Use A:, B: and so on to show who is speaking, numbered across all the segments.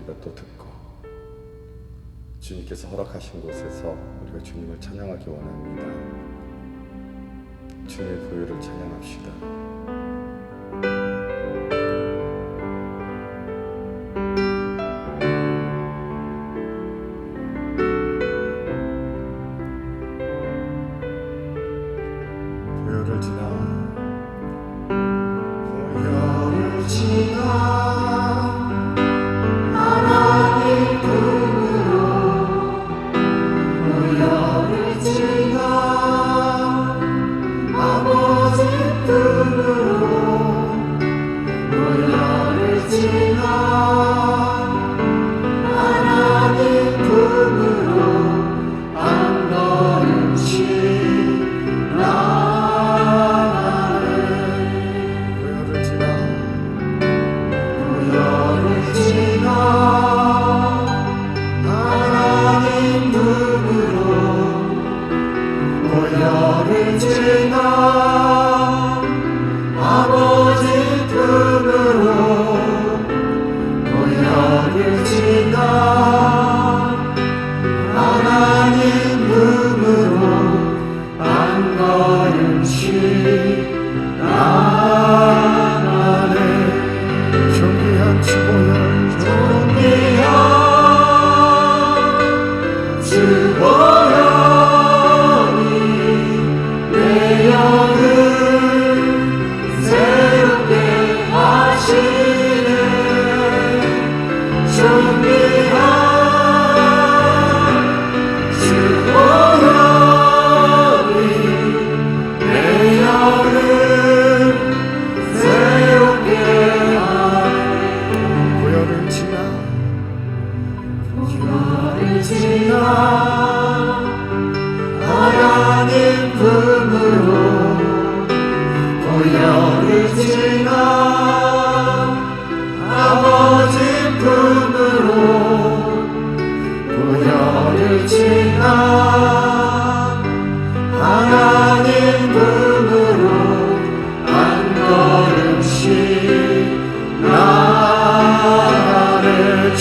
A: 우리가 또 듣고 주님께서 허락하신 곳에서 우리가 주님을 찬양하기 원합니다. 주님의 보혈을 찬양합시다.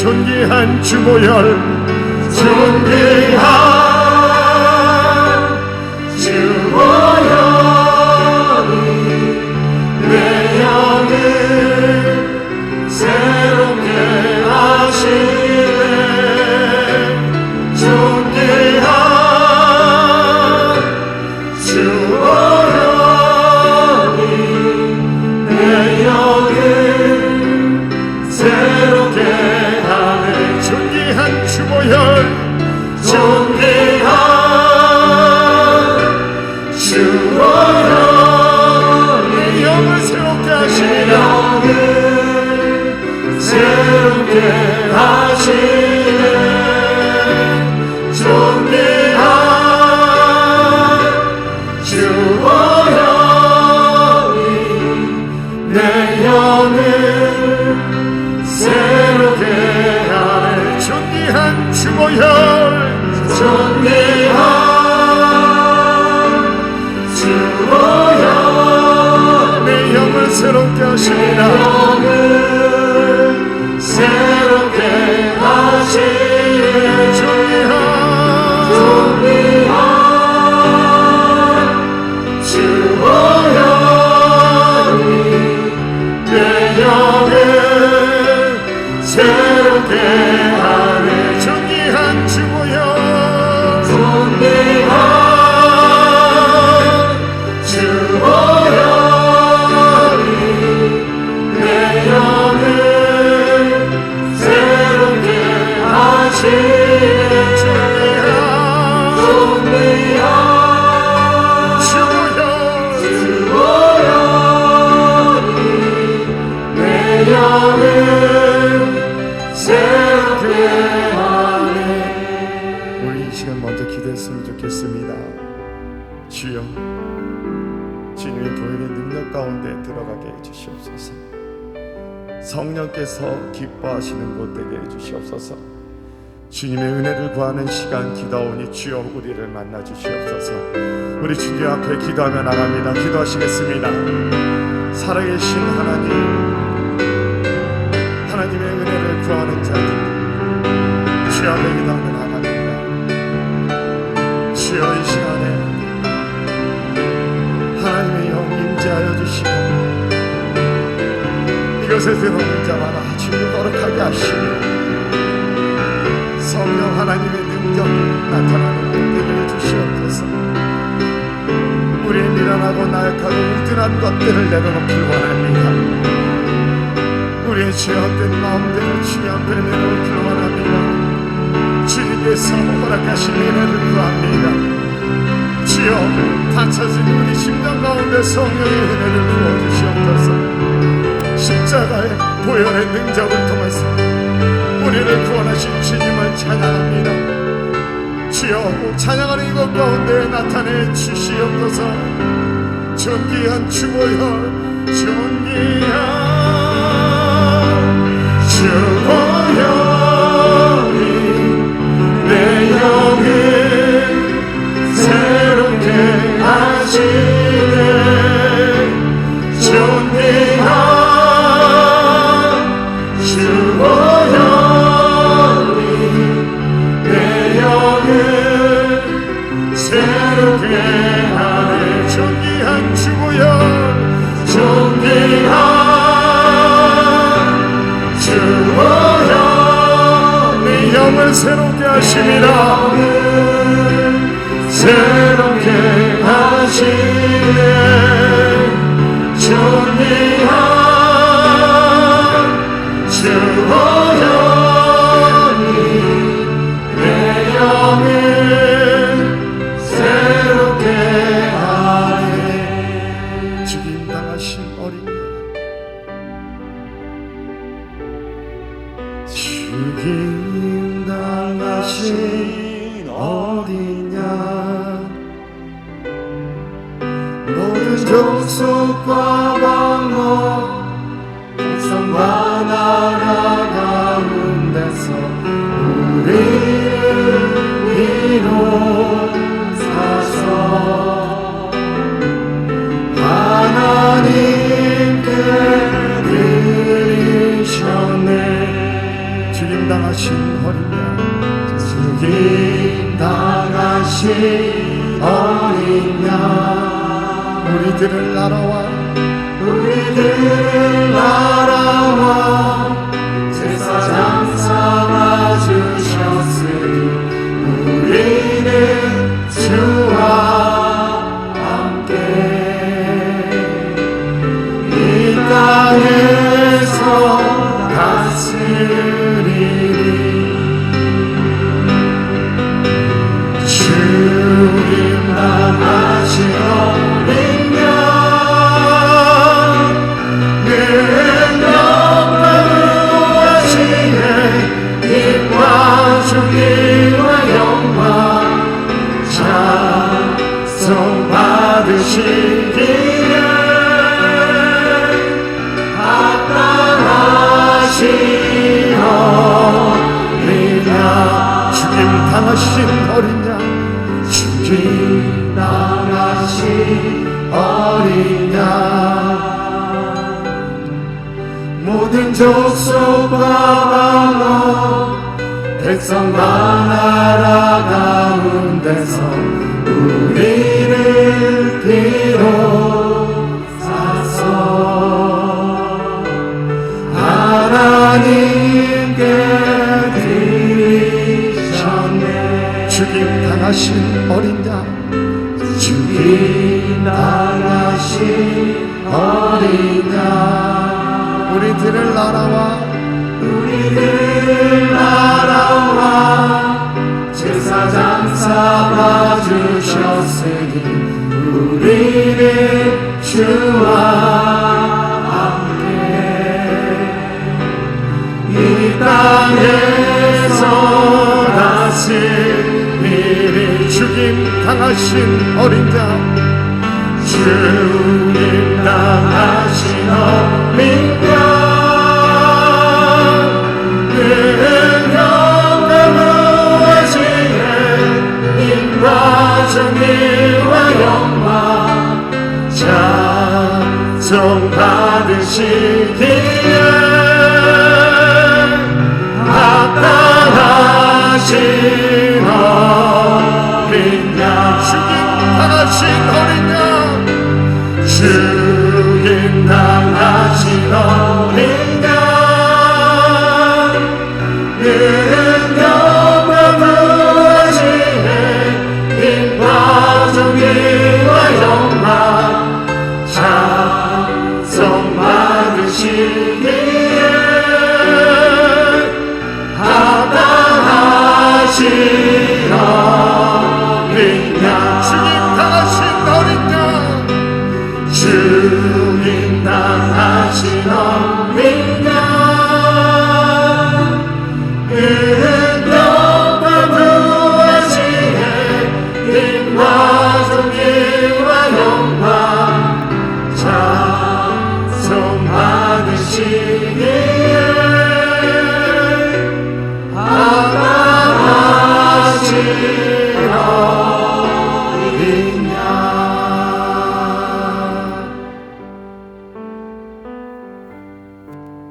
B: 존귀한 주보혈, 존귀한 주보혈이 내 영을 새롭게 하시네. 존귀한 주보혈이 내 영을 새롭게 존귀한 주보혈, 존귀한 주보혈, 내 영을 새롭게 하시네. 새롭게 하시네. 존귀한 주보혈이 내 영을 새롭게 존귀한 주보혈, 존귀한 주보혈, 내 영을 새롭게 하시리라. 새롭게 하시네. 존귀한 주보혈이 내 영을 새롭게 하네. 존귀한 주보혈, 존귀한 주보혈이 내 영을 새롭게 하시네. 존귀한 주보혈이 내 영을 새롭게 하네. 우리 이 시간 먼저 기도했으면 좋겠습니다. 주여, 주님의 보혈의 능력 가운데 들어가게 해주시옵소서. 성령께서 기뻐하시는 곳 되게 해주시옵소서. 주님의 은혜를 구하는 시간 기도하오니 주여 우리를 만나 주시옵소서. 우리 주님 앞에 기도하며 나갑니다. 기도하시겠습니다. 살아계신 하나님, 하나님의 은혜를 구하는 자들, 이것에 들어오는 자마다 주를 거룩하게 하시며 성령 하나님의 능력 나타나는 것들을 해주시옵소서. 우리의 미련하고 나약하고 우둔한 것들을 내려놓길 원합니다. 우리의 죄악된 마음들을 주님 앞에 내려놓길 원합니다. 주님께서 허락하신 은혜를 구합니다. 주여, 닫혀진 우리 심령 가운데 성령의 은혜를 부어주시옵소서. 십자가의 보혈의 능력을 통해서 우리를 구원하신 주님을 찬양합니다. 주여, 찬양하는 이것 가운데 나타내 주시옵소서. 존귀한 주보혈, 존귀한 주보혈이 내 영을 새롭게 하시네. 존귀한 주보혈이 내 영을 새롭게 하네. 존귀한 주보혈, 존귀한 주보혈 내 영을 새롭게 하시리라. 새롭게 하시네. 존귀한 주보혈이 내 영을 새롭게 하네. 죽임당하신 어린 양, 죽임당하신 어린 양, 모든 족속과 방언 백성과 나라 가운데서 우리를 비롯하서 하나님께 드리셨네. 죽임당하신 어린 양, 죽임당하신 어린 양, 우리들을 날아와 제사장 삼아 주셨으니 우리는 주와 함께 이 땅에서 다스리리. 죽임당하신 어린 양, 존귀와 영광 찬송 받으시기에 합당하신 어린 양. 죽임당하신 어린 양, 죽임당하신 어린 양, 모든 족속과 방언 백성과 나라 가운데서 우리를 비롯하서 하나님께 드리셨네. 죽임당하신 어린 양, 죽임당하신 어린 양, 우리들을 날아와 제사장 삼아 주셨으니 우리는 주와 함께 이 땅에서 다스리리. 죽임당하신 어린 양, 죽임당하신 어린 양, 존귀와 영광 찬송 받으시기에 합당하신 어린 양. 죽임당하신 어린 양, 죽임당하신 어린 양, 어린 양 주님 당하신 어린 양 주님 당하신 어린 양 은혜와 부하시네 힘과 존귀와 영광 찬송 받으시기에 하나하신 어린 양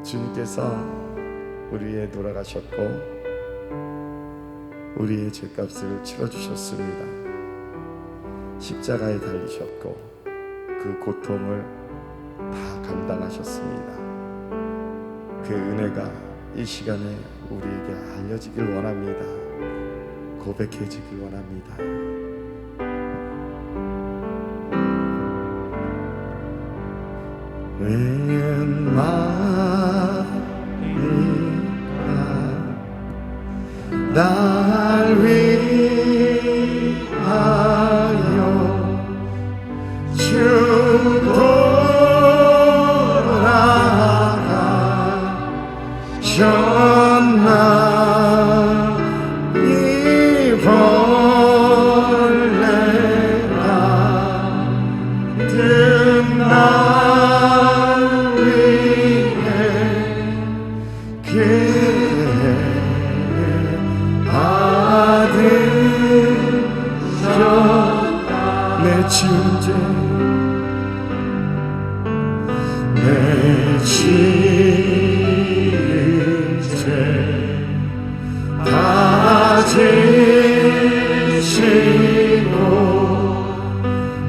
B: 주님께서 우리 위해 돌아가셨고 우리의 죄값을 치러주셨습니다. 십자가에 달리셨고 그 고통을 다 감당하셨습니다. 그 은혜가 이 시간에 우리에게 알려지길 원합니다. 고백해지길 원합니다. 웬 마음이가 날 위하여 돌아가셨나 이 벌레가 든 날 위해 그 내 지은 죄 내 지은 죄 다 지시고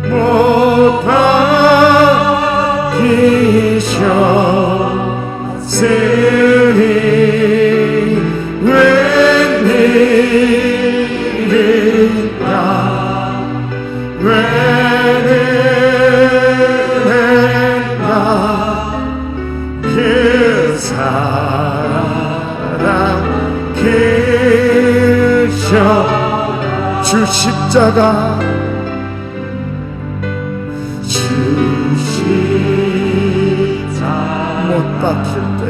B: 못 박히셨으니 웬일인가 웬일인가 그 사랑 그셔 주 십자가 주 십자가 못 박힐 때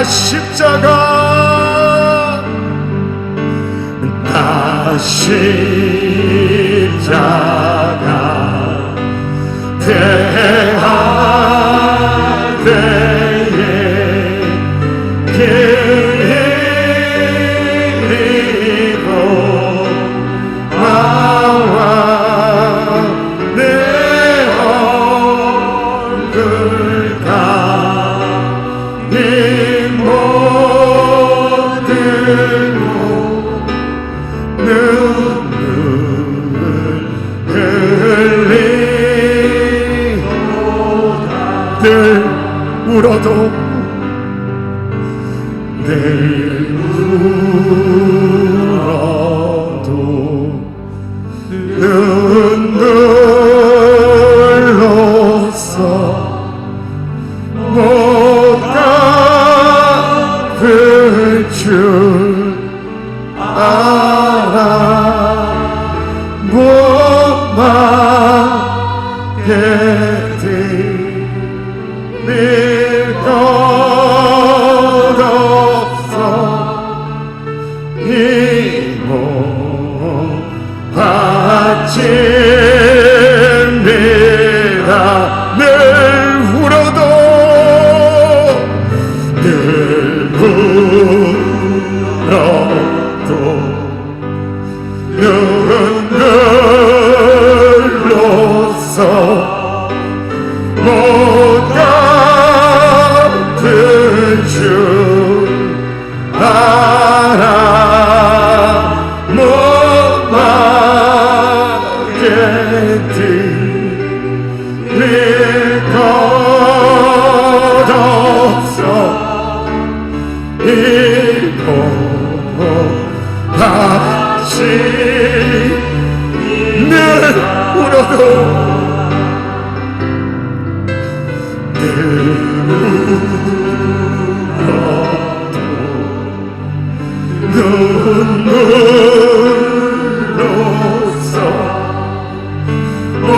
B: 십자가 나 십자가 대할 때에 그리고 나와 내 얼굴 늘 울어도 늘 울어도 눈물로써 못 갚을 줄 알아 못 막게 될 것 없어 이 몸 바칩니다 늘 울어도 늘 울어도 눈물로써 못 갚을 없어 이곳 다시 늘 울어도 늘 울어도 눈물로써 못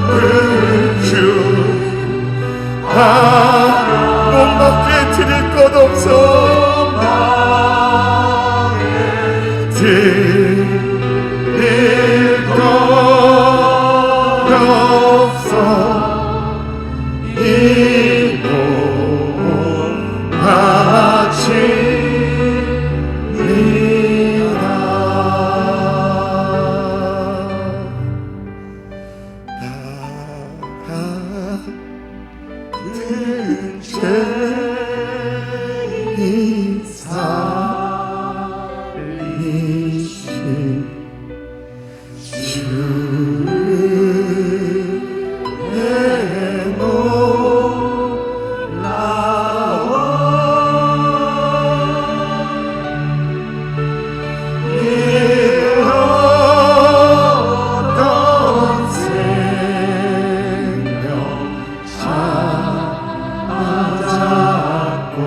B: 갚을 줄 못 먹게 드릴 것 없어 드릴 것 없어 이 몸 바칩니다 다 같은 죄인 살리신 주를 어떤 생명 찾았고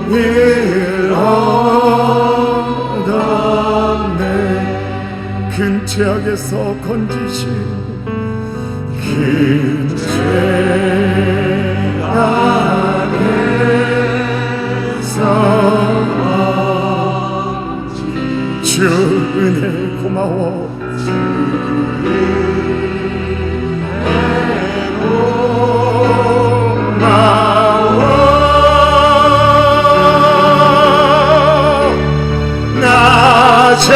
B: 강령을 얻었네 큰 죄악에서 건지신 큰 죄악에서 주 은혜 고마워 나 저는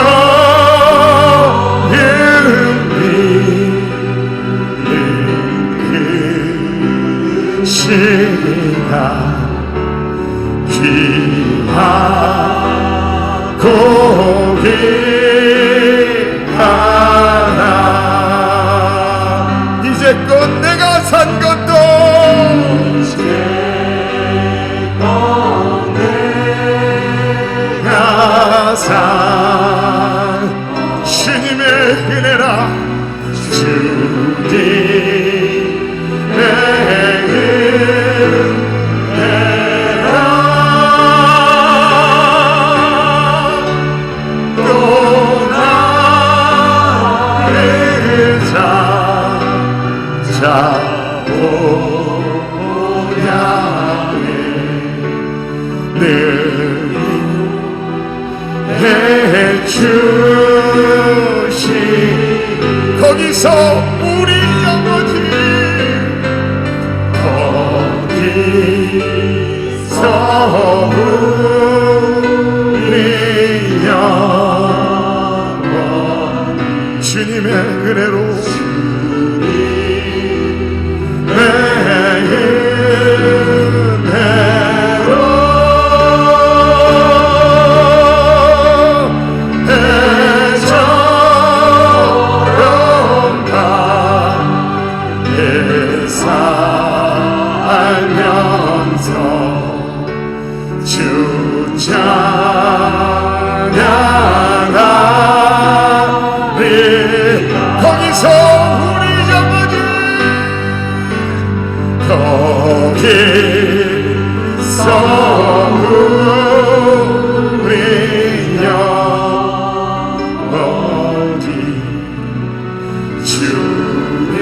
B: 믿는 시간 귀하고 귀하나 이제껏 내가 산 것도 산 주님의 은혜라 주님의 은혜라 또 나를 찾아오냐 늘 해주시 거기서 우리 영원히 거기서 우리 영원히 주님의 은혜로 살면서 주 찬양하리 거기서 우리 영원히 거기서 우리 영원히 주님의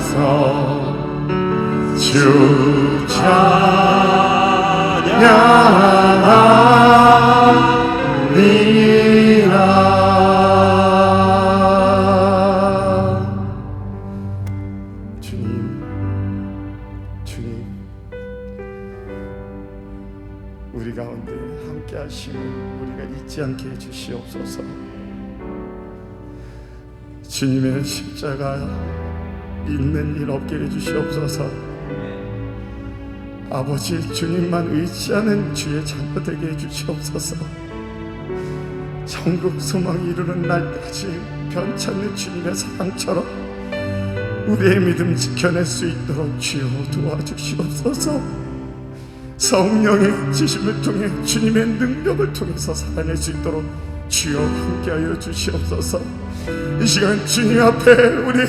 B: 살면서 하심을 우리가 잊지 않게 해주시옵소서. 주님의 십자가 잊는 일 없게 해주시옵소서. 아버지, 주님만 의지하는 주의 자녀 되게 해주시옵소서. 천국 소망이 이루는 날까지 변찮는 주님의 사랑처럼 우리의 믿음 지켜낼 수 있도록 주여 도와주시옵소서. 성령의 지심을 통해 주님의 능력을 통해서 살아낼 수 있도록 주여 함께하여 주시옵소서. 이 시간 주님 앞에 우리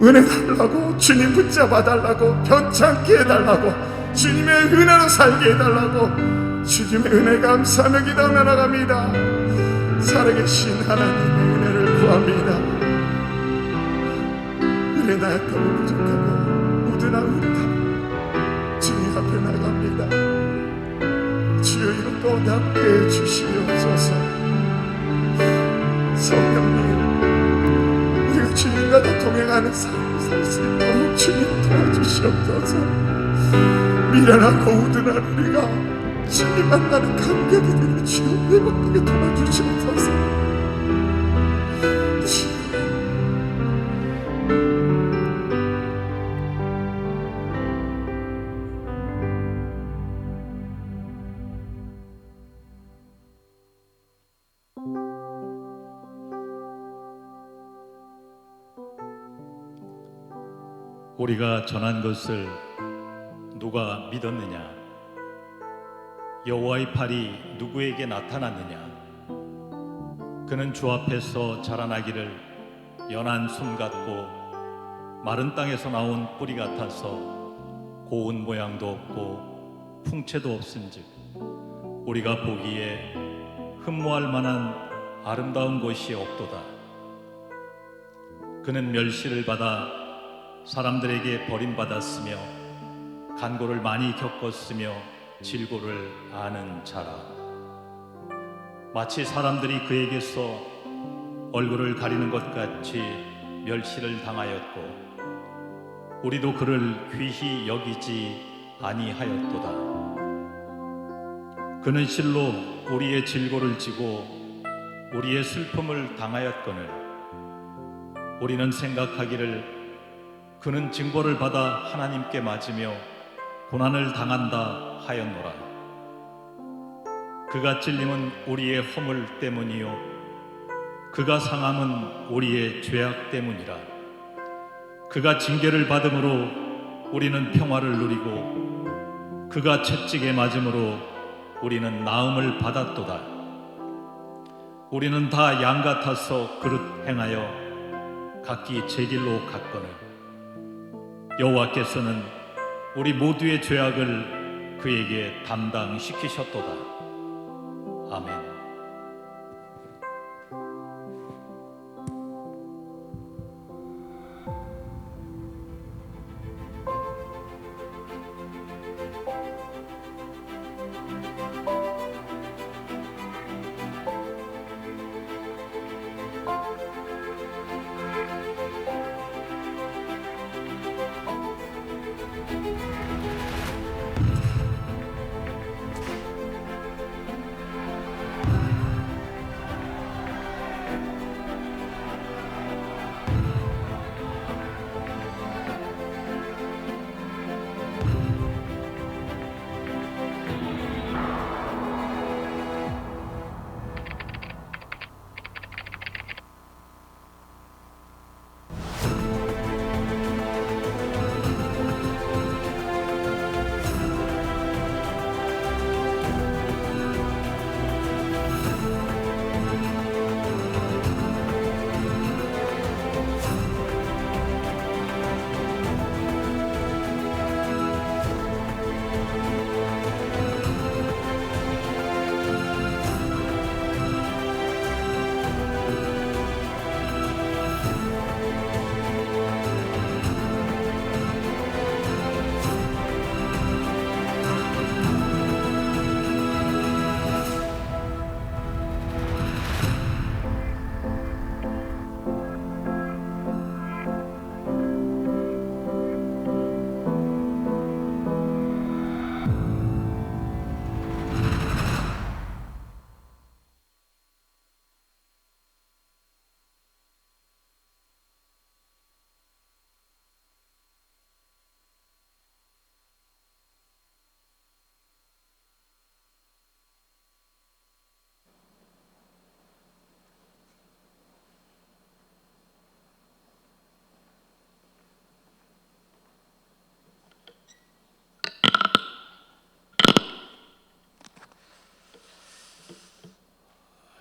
B: 은혜 달라고, 주님 붙잡아 달라고, 변찮게 해달라고, 주님의 은혜로 살게 해달라고 주님의 은혜 감사하며 기도하며 나갑니다. 살아계신 하나님의 은혜를 구합니다. 은혜 나약하고 부족하고 우둔한 우리가 주님 앞에 나갑니다. 주여 이런 가운데 함께해 주시옵소서. 성령님, 우리가 주님과 더 동행하는 삶을 살 수 있도록 주님 도와주시옵소서. 미련하고 우둔한 우리가 주님 만나는 감격이 되는 주여 회복되게 도와주시옵소서. 주여,
C: 우리가 전한 것을 누가 믿었느냐? 여호와의 팔이 누구에게 나타났느냐? 그는 주 앞에서 자라나기를 연한 순 같고 마른 땅에서 나온 뿌리 같아서 고운 모양도 없고 풍채도 없은즉 우리가 보기에 흠모할 만한 아름다운 것이 없도다. 그는 멸시를 받아 사람들에게 버림받았으며 간고를 많이 겪었으며 질고를 아는 자라. 마치 사람들이 그에게서 얼굴을 가리는 것 같이 멸시를 당하였고 우리도 그를 귀히 여기지 아니하였도다. 그는 실로 우리의 질고를 지고 우리의 슬픔을 당하였거늘 우리는 생각하기를 그는 징벌을 받아 하나님께 맞으며 고난을 당한다 하였노라. 그가 찔림은 우리의 허물 때문이요 그가 상함은 우리의 죄악 때문이라. 그가 징계를 받음으로 우리는 평화를 누리고 그가 채찍에 맞음으로 우리는 나음을 받았도다. 우리는 다 양 같아서 그릇 행하여 각기 제 길로 갔거늘 여호와께서는 우리 모두의 죄악을 그에게 담당시키셨도다. 아멘.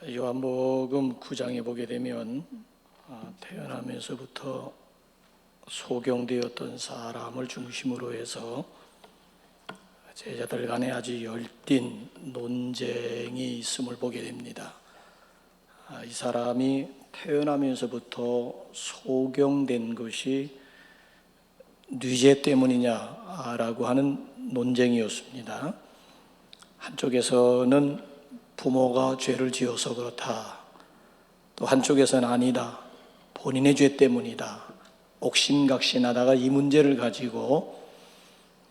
D: 요한복음 9장에 보게 되면 태어나면서부터 소경되었던 사람을 중심으로 해서 제자들 간에 아주 열띤 논쟁이 있음을 보게 됩니다. 이 사람이 태어나면서부터 소경된 것이 뉘제 때문이냐라고 하는 논쟁이었습니다. 한쪽에서는 부모가 죄를 지어서 그렇다, 또 한쪽에서는 아니다, 본인의 죄 때문이다, 옥신각신하다가 이 문제를 가지고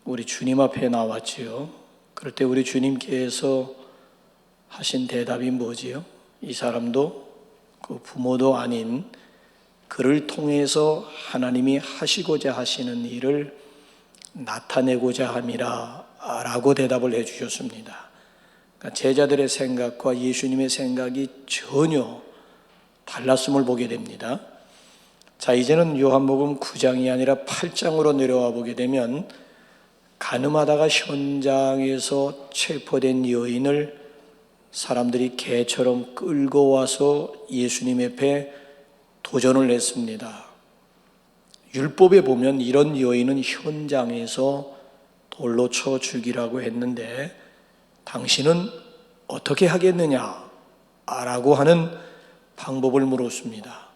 D: 우리 주님 앞에 나왔지요. 그럴 때 우리 주님께서 하신 대답이 뭐지요? 이 사람도 그 부모도 아닌 그를 통해서 하나님이 하시고자 하시는 일을 나타내고자 함이라 라고 대답을 해 주셨습니다. 그러니까 제자들의 생각과 예수님의 생각이 전혀 달랐음을 보게 됩니다. 자, 이제는 요한복음 9장이 아니라 8장으로 내려와 보게 되면 간음하다가 현장에서 체포된 여인을 사람들이 개처럼 끌고 와서 예수님 앞에 도전을 했습니다. 율법에 보면 이런 여인은 현장에서 돌로 쳐 죽이라고 했는데 당신은 어떻게 하겠느냐라고 하는 방법을 물었습니다.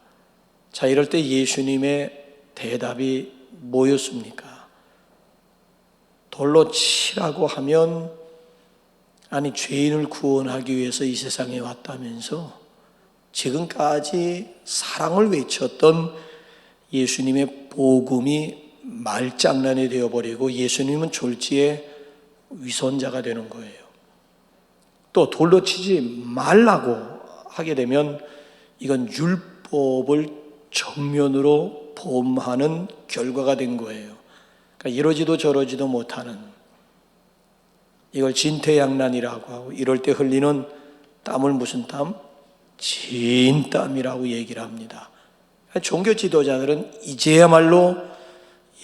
D: 자, 이럴 때 예수님의 대답이 뭐였습니까? 돌로 치라고 하면, 아니 죄인을 구원하기 위해서 이 세상에 왔다면서 지금까지 사랑을 외쳤던 예수님의 복음이 말장난이 되어버리고 예수님은 졸지에 위선자가 되는 거예요. 또 돌로 치지 말라고 하게 되면 이건 율법을 정면으로 범하는 결과가 된 거예요. 그러니까 이러지도 저러지도 못하는, 이걸 진퇴양난이라고 하고, 이럴 때 흘리는 땀을 무슨 땀? 진땀이라고 얘기를 합니다. 종교 지도자들은 이제야말로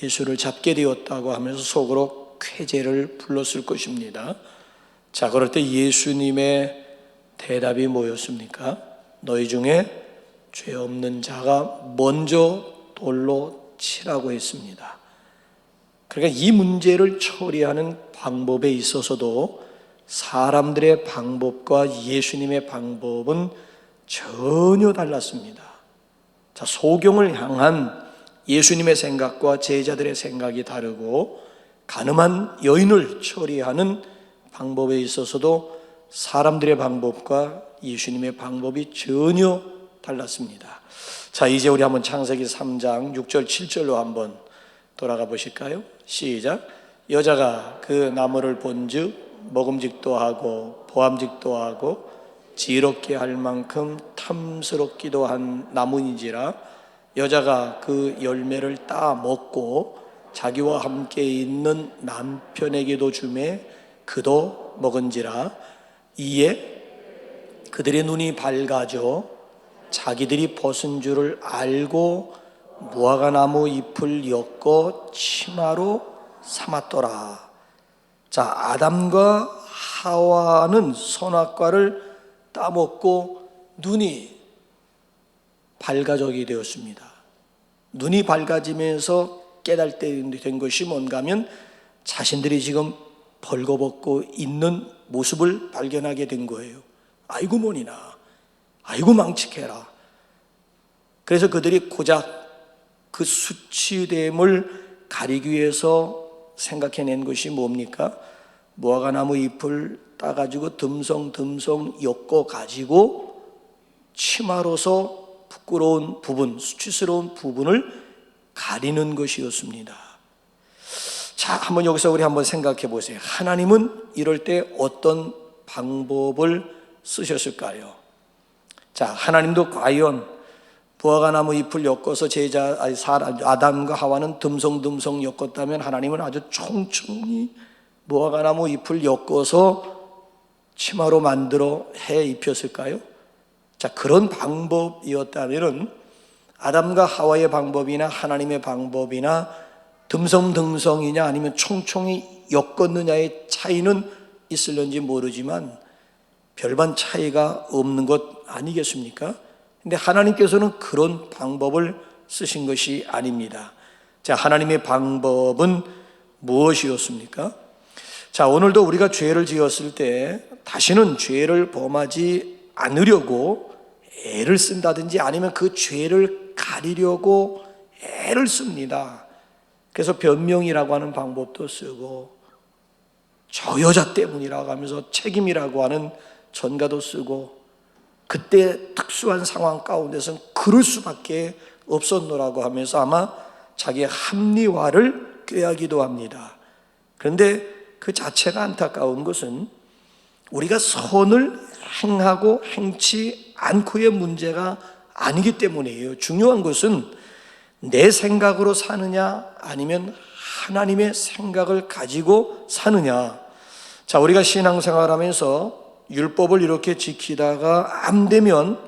D: 예수를 잡게 되었다고 하면서 속으로 쾌재를 불렀을 것입니다. 자, 그럴 때 예수님의 대답이 뭐였습니까? 너희 중에 죄 없는 자가 먼저 돌로 치라고 했습니다. 그러니까 이 문제를 처리하는 방법에 있어서도 사람들의 방법과 예수님의 방법은 전혀 달랐습니다. 자, 소경을 향한 예수님의 생각과 제자들의 생각이 다르고, 간음한 여인을 처리하는 방법에 있어서도 사람들의 방법과 예수님의 방법이 전혀 달랐습니다. 자, 이제 우리 한번 창세기 3장 6절 7절로 한번 돌아가 보실까요? 시작. 여자가 그 나무를 본즉 먹음직도 하고 보암직도 하고 지혜롭게 할 만큼 탐스럽기도 한 나무인지라 여자가 그 열매를 따 먹고 자기와 함께 있는 남편에게도 주매 그도 먹은지라. 이에 그들의 눈이 밝아져 자기들이 벗은 줄을 알고 무화과나무 잎을 엮어 치마로 삼았더라. 자, 아담과 하와는 선악과를 따먹고 눈이 밝아지게 되었습니다. 눈이 밝아지면서 깨닫게 된 것이 뭔가 하면 자신들이 지금 벌거벗고 있는 모습을 발견하게 된 거예요. 아이고 뭐니나, 아이고 망측해라. 그래서 그들이 고작 그 수치됨을 가리기 위해서 생각해낸 것이 뭡니까? 무화과나무 잎을 따가지고 듬성듬성 엮어가지고 치마로서 부끄러운 부분, 수치스러운 부분을 가리는 것이었습니다. 자, 한번 여기서 우리 한번 생각해 보세요. 하나님은 이럴 때 어떤 방법을 쓰셨을까요? 자, 하나님도 과연 무화과나무 잎을 엮어서 아담과 하와는 듬성듬성 엮었다면 하나님은 아주 총총히 무화과나무 잎을 엮어서 치마로 만들어 해 입혔을까요? 자, 그런 방법이었다면 아담과 하와의 방법이나 하나님의 방법이나 듬성듬성이냐 아니면 총총히 엮었느냐의 차이는 있을는지 모르지만 별반 차이가 없는 것 아니겠습니까? 근데 하나님께서는 그런 방법을 쓰신 것이 아닙니다. 자, 하나님의 방법은 무엇이었습니까? 자, 오늘도 우리가 죄를 지었을 때 다시는 죄를 범하지 않으려고 애를 쓴다든지 아니면 그 죄를 가리려고 애를 씁니다. 그래서 변명이라고 하는 방법도 쓰고 저 여자 때문이라고 하면서 책임이라고 하는 전가도 쓰고 그때 특수한 상황 가운데서는 그럴 수밖에 없었노라고 하면서 아마 자기의 합리화를 꾀하기도 합니다. 그런데 그 자체가 안타까운 것은 우리가 선을 행하고 행치 않고의 문제가 아니기 때문이에요. 중요한 것은 내 생각으로 사느냐 아니면 하나님의 생각을 가지고 사느냐. 자, 우리가 신앙생활 하면서 율법을 이렇게 지키다가 안 되면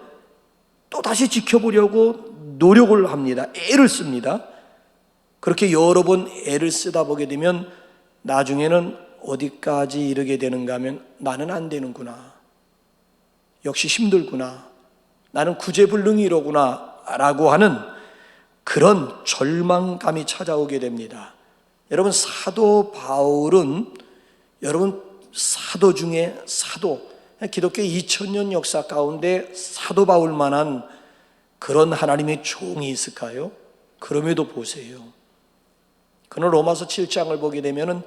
D: 또 다시 지켜보려고 노력을 합니다. 애를 씁니다. 그렇게 여러 번 애를 쓰다 보게 되면 나중에는 어디까지 이르게 되는가 하면 나는 안 되는구나. 역시 힘들구나. 나는 구제불능이로구나 라고 하는 그런 절망감이 찾아오게 됩니다. 여러분, 사도 바울은 여러분 사도 중에 사도, 기독교 2000년 역사 가운데 사도 바울만한 그런 하나님의 종이 있을까요? 그럼에도 보세요. 그는 로마서 7장을 보게 되면은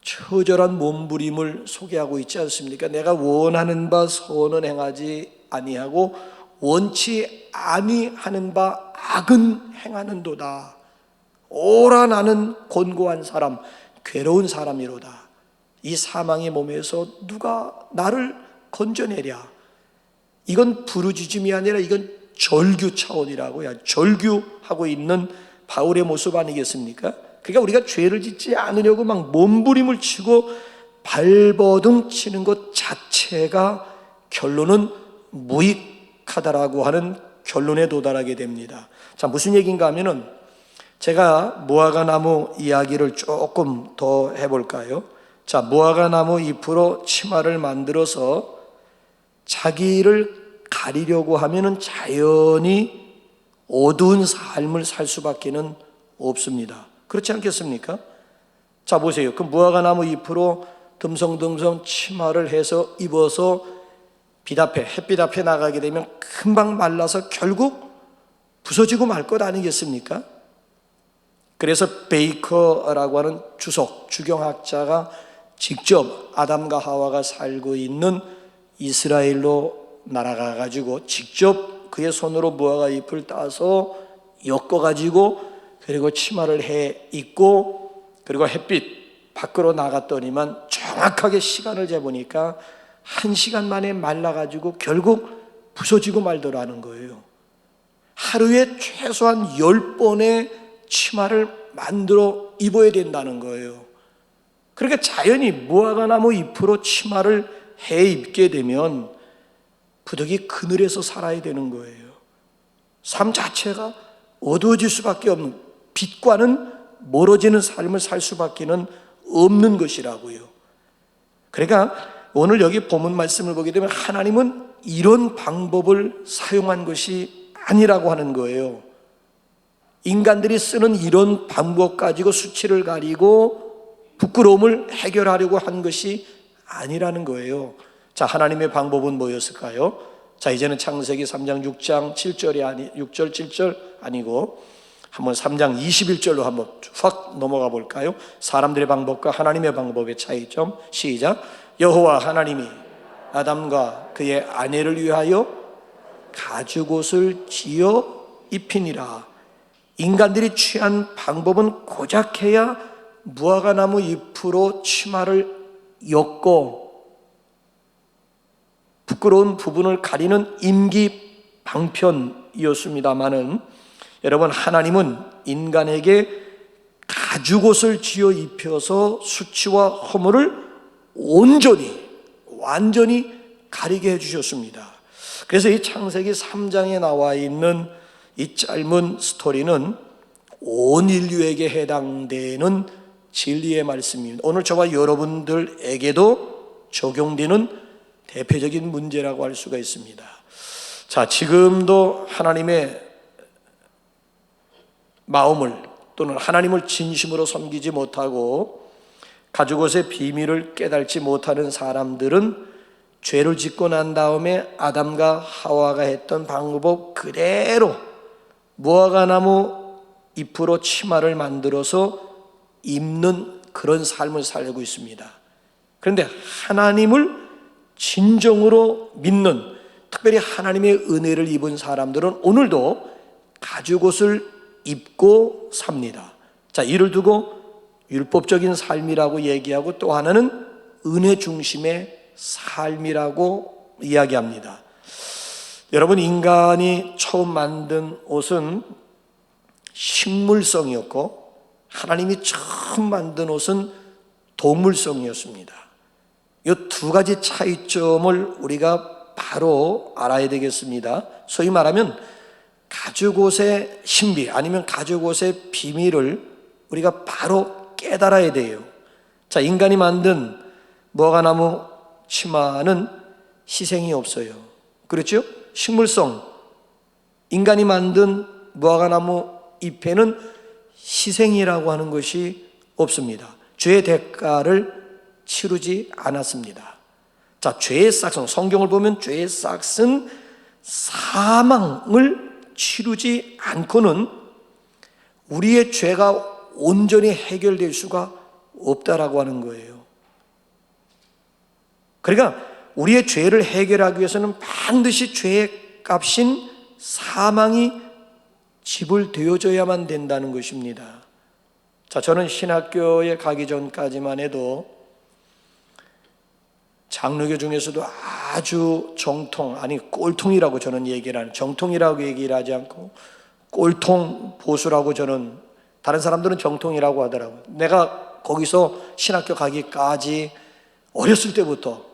D: 처절한 몸부림을 소개하고 있지 않습니까? 내가 원하는 바 선은 행하지 아니하고 원치 아니하는 바 악은 행하는도다. 오라 나는 곤고한 사람, 괴로운 사람이로다. 이 사망의 몸에서 누가 나를 건져내랴. 이건 부르짖음이 아니라 이건 절규 차원이라고요. 절규하고 있는 바울의 모습 아니겠습니까? 그러니까 우리가 죄를 짓지 않으려고 막 몸부림을 치고 발버둥 치는 것 자체가 결론은 무익하다라고 하는 결론에 도달하게 됩니다. 자, 무슨 얘기인가 하면은 제가 무화과나무 이야기를 조금 더 해볼까요? 자, 무화과나무 잎으로 치마를 만들어서 자기를 가리려고 하면은 자연히 어두운 삶을 살 수밖에는 없습니다. 그렇지 않겠습니까? 자, 보세요. 그 무화과나무 잎으로 듬성듬성 치마를 해서 입어서 햇빛 앞에 나가게 되면 금방 말라서 결국 부서지고 말 것 아니겠습니까? 그래서 베이커라고 하는 주경학자가 직접 아담과 하와가 살고 있는 이스라엘로 날아가 가지고 직접 그의 손으로 무화과 잎을 따서 엮어 가지고 그리고 치마를 해 입고 그리고 햇빛 밖으로 나갔더니만 정확하게 시간을 재보니까 1시간 만에 말라가지고 결국 부서지고 말더라는 거예요. 하루에 최소한 10번의 치마를 만들어 입어야 된다는 거예요. 그러니까 자연히 무화과나무 잎으로 치마를 해 입게 되면 부득이 그늘에서 살아야 되는 거예요. 삶 자체가 어두워질 수밖에 없는, 빛과는 멀어지는 삶을 살 수밖에 없는 것이라고요. 그러니까 오늘 여기 본문 말씀을 보게 되면 하나님은 이런 방법을 사용한 것이 아니라고 하는 거예요. 인간들이 쓰는 이런 방법 가지고 수치를 가리고 부끄러움을 해결하려고 한 것이 아니라는 거예요. 자, 하나님의 방법은 뭐였을까요? 자, 이제는 창세기 3장 6절 7절 아니고 한번 3장 21절로 한번 확 넘어가 볼까요? 사람들의 방법과 하나님의 방법의 차이점. 시작. 여호와 하나님이 아담과 그의 아내를 위하여 가죽옷을 지어 입히니라. 인간들이 취한 방법은 고작해야 무화과나무 잎으로 치마를 엮고 부끄러운 부분을 가리는 임기방편이었습니다마는 여러분, 하나님은 인간에게 가죽옷을 지어 입혀서 수치와 허물을 완전히 가리게 해주셨습니다. 그래서 이 창세기 3장에 나와 있는 이 짧은 스토리는 온 인류에게 해당되는 진리의 말씀입니다. 오늘 저와 여러분들에게도 적용되는 대표적인 문제라고 할 수가 있습니다. 자, 지금도 하나님의 마음을 또는 하나님을 진심으로 섬기지 못하고 가죽옷의 비밀을 깨닫지 못하는 사람들은 죄를 짓고 난 다음에 아담과 하와가 했던 방법 그대로 무화과나무 잎으로 치마를 만들어서 입는 그런 삶을 살고 있습니다. 그런데 하나님을 진정으로 믿는, 특별히 하나님의 은혜를 입은 사람들은 오늘도 가죽옷을 입고 삽니다. 자, 이를 두고 율법적인 삶이라고 얘기하고 또 하나는 은혜 중심의 삶이라고 이야기합니다. 여러분, 인간이 처음 만든 옷은 식물성이었고 하나님이 처음 만든 옷은 동물성이었습니다. 이 두 가지 차이점을 우리가 바로 알아야 되겠습니다. 소위 말하면 가죽옷의 신비 아니면 가죽옷의 비밀을 우리가 바로 깨달아야 돼요. 자, 인간이 만든 무화과나무 치마는 희생이 없어요. 그렇죠? 식물성, 인간이 만든 무화과나무 잎에는 희생이라고 하는 것이 없습니다. 죄의 대가를 치르지 않았습니다. 자, 죄의 싹은, 성경을 보면 죄의 싹은 사망을 치르지 않고는 우리의 죄가 온전히 해결될 수가 없다라고 하는 거예요. 그러니까 우리의 죄를 해결하기 위해서는 반드시 죄의 값인 사망이 지불되어져야만 된다는 것입니다. 자, 저는 신학교에 가기 전까지만 해도 장로교 중에서도 아주 정통, 아니 꼴통이라고 저는 얘기를 하는, 정통이라고 얘기를 하지 않고 꼴통 보수라고 저는, 다른 사람들은 정통이라고 하더라고요. 내가 거기서 신학교 가기까지 어렸을 때부터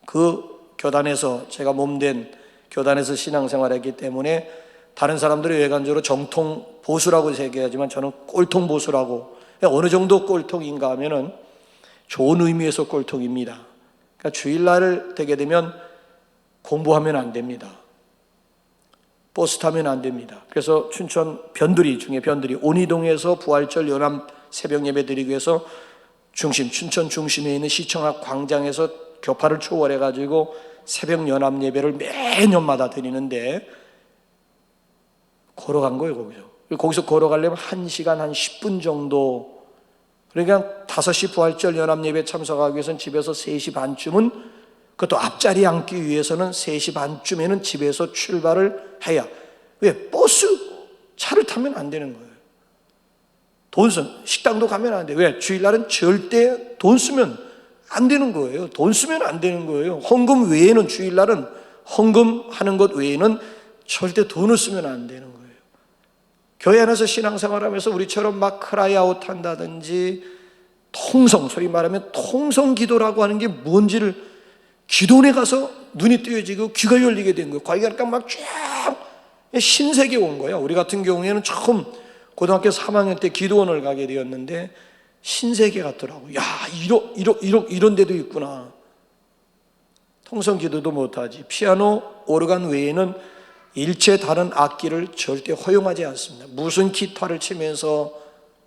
D: 그 교단에서, 제가 몸된 교단에서 신앙생활했기 때문에 다른 사람들이 외관적으로 정통 보수라고 얘기하지만 저는 꼴통 보수라고, 어느 정도 꼴통인가 하면은 좋은 의미에서 꼴통입니다. 그러니까 주일날 되게 되면 공부하면 안 됩니다. 버스 타면 안 됩니다. 그래서 춘천 변두리 중에 변두리 온이동에서 부활절 연합 새벽 예배 드리기 위해서 춘천 중심에 있는 시청 앞 광장에서 교파를 초월해 가지고 새벽 연합 예배를 매년마다 드리는데 걸어간 거예요. 거기서 걸어가려면 1시간 한 10분 정도. 그러니까 5시 부활절 연합 예배 참석하기 위해서는 집에서 3시 반쯤은, 그것도 앞자리 앉기 위해서는 3시 반쯤에는 집에서 출발을 해야. 왜? 버스, 차를 타면 안 되는 거예요. 식당도 가면 안 돼요. 왜? 주일날은 절대 돈 쓰면 안 되는 거예요. 돈 쓰면 안 되는 거예요. 헌금 외에는, 주일날은 헌금하는 것 외에는 절대 돈을 쓰면 안 되는 거예요. 교회 안에서 신앙생활하면서 우리처럼 막 크라이아웃 한다든지 통성, 소위 말하면 통성 기도라고 하는 게 뭔지를, 기도원에 가서 눈이 뜨여지고 귀가 열리게 된 거예요. 거기가 막 쫙 신세계 온 거예요. 우리 같은 경우에는 처음 고등학교 3학년 때 기도원을 가게 되었는데 신세계 같더라고요. 야, 이런 데도 있구나. 통성 기도도 못하지. 피아노, 오르간 외에는 일체 다른 악기를 절대 허용하지 않습니다. 무슨 기타를 치면서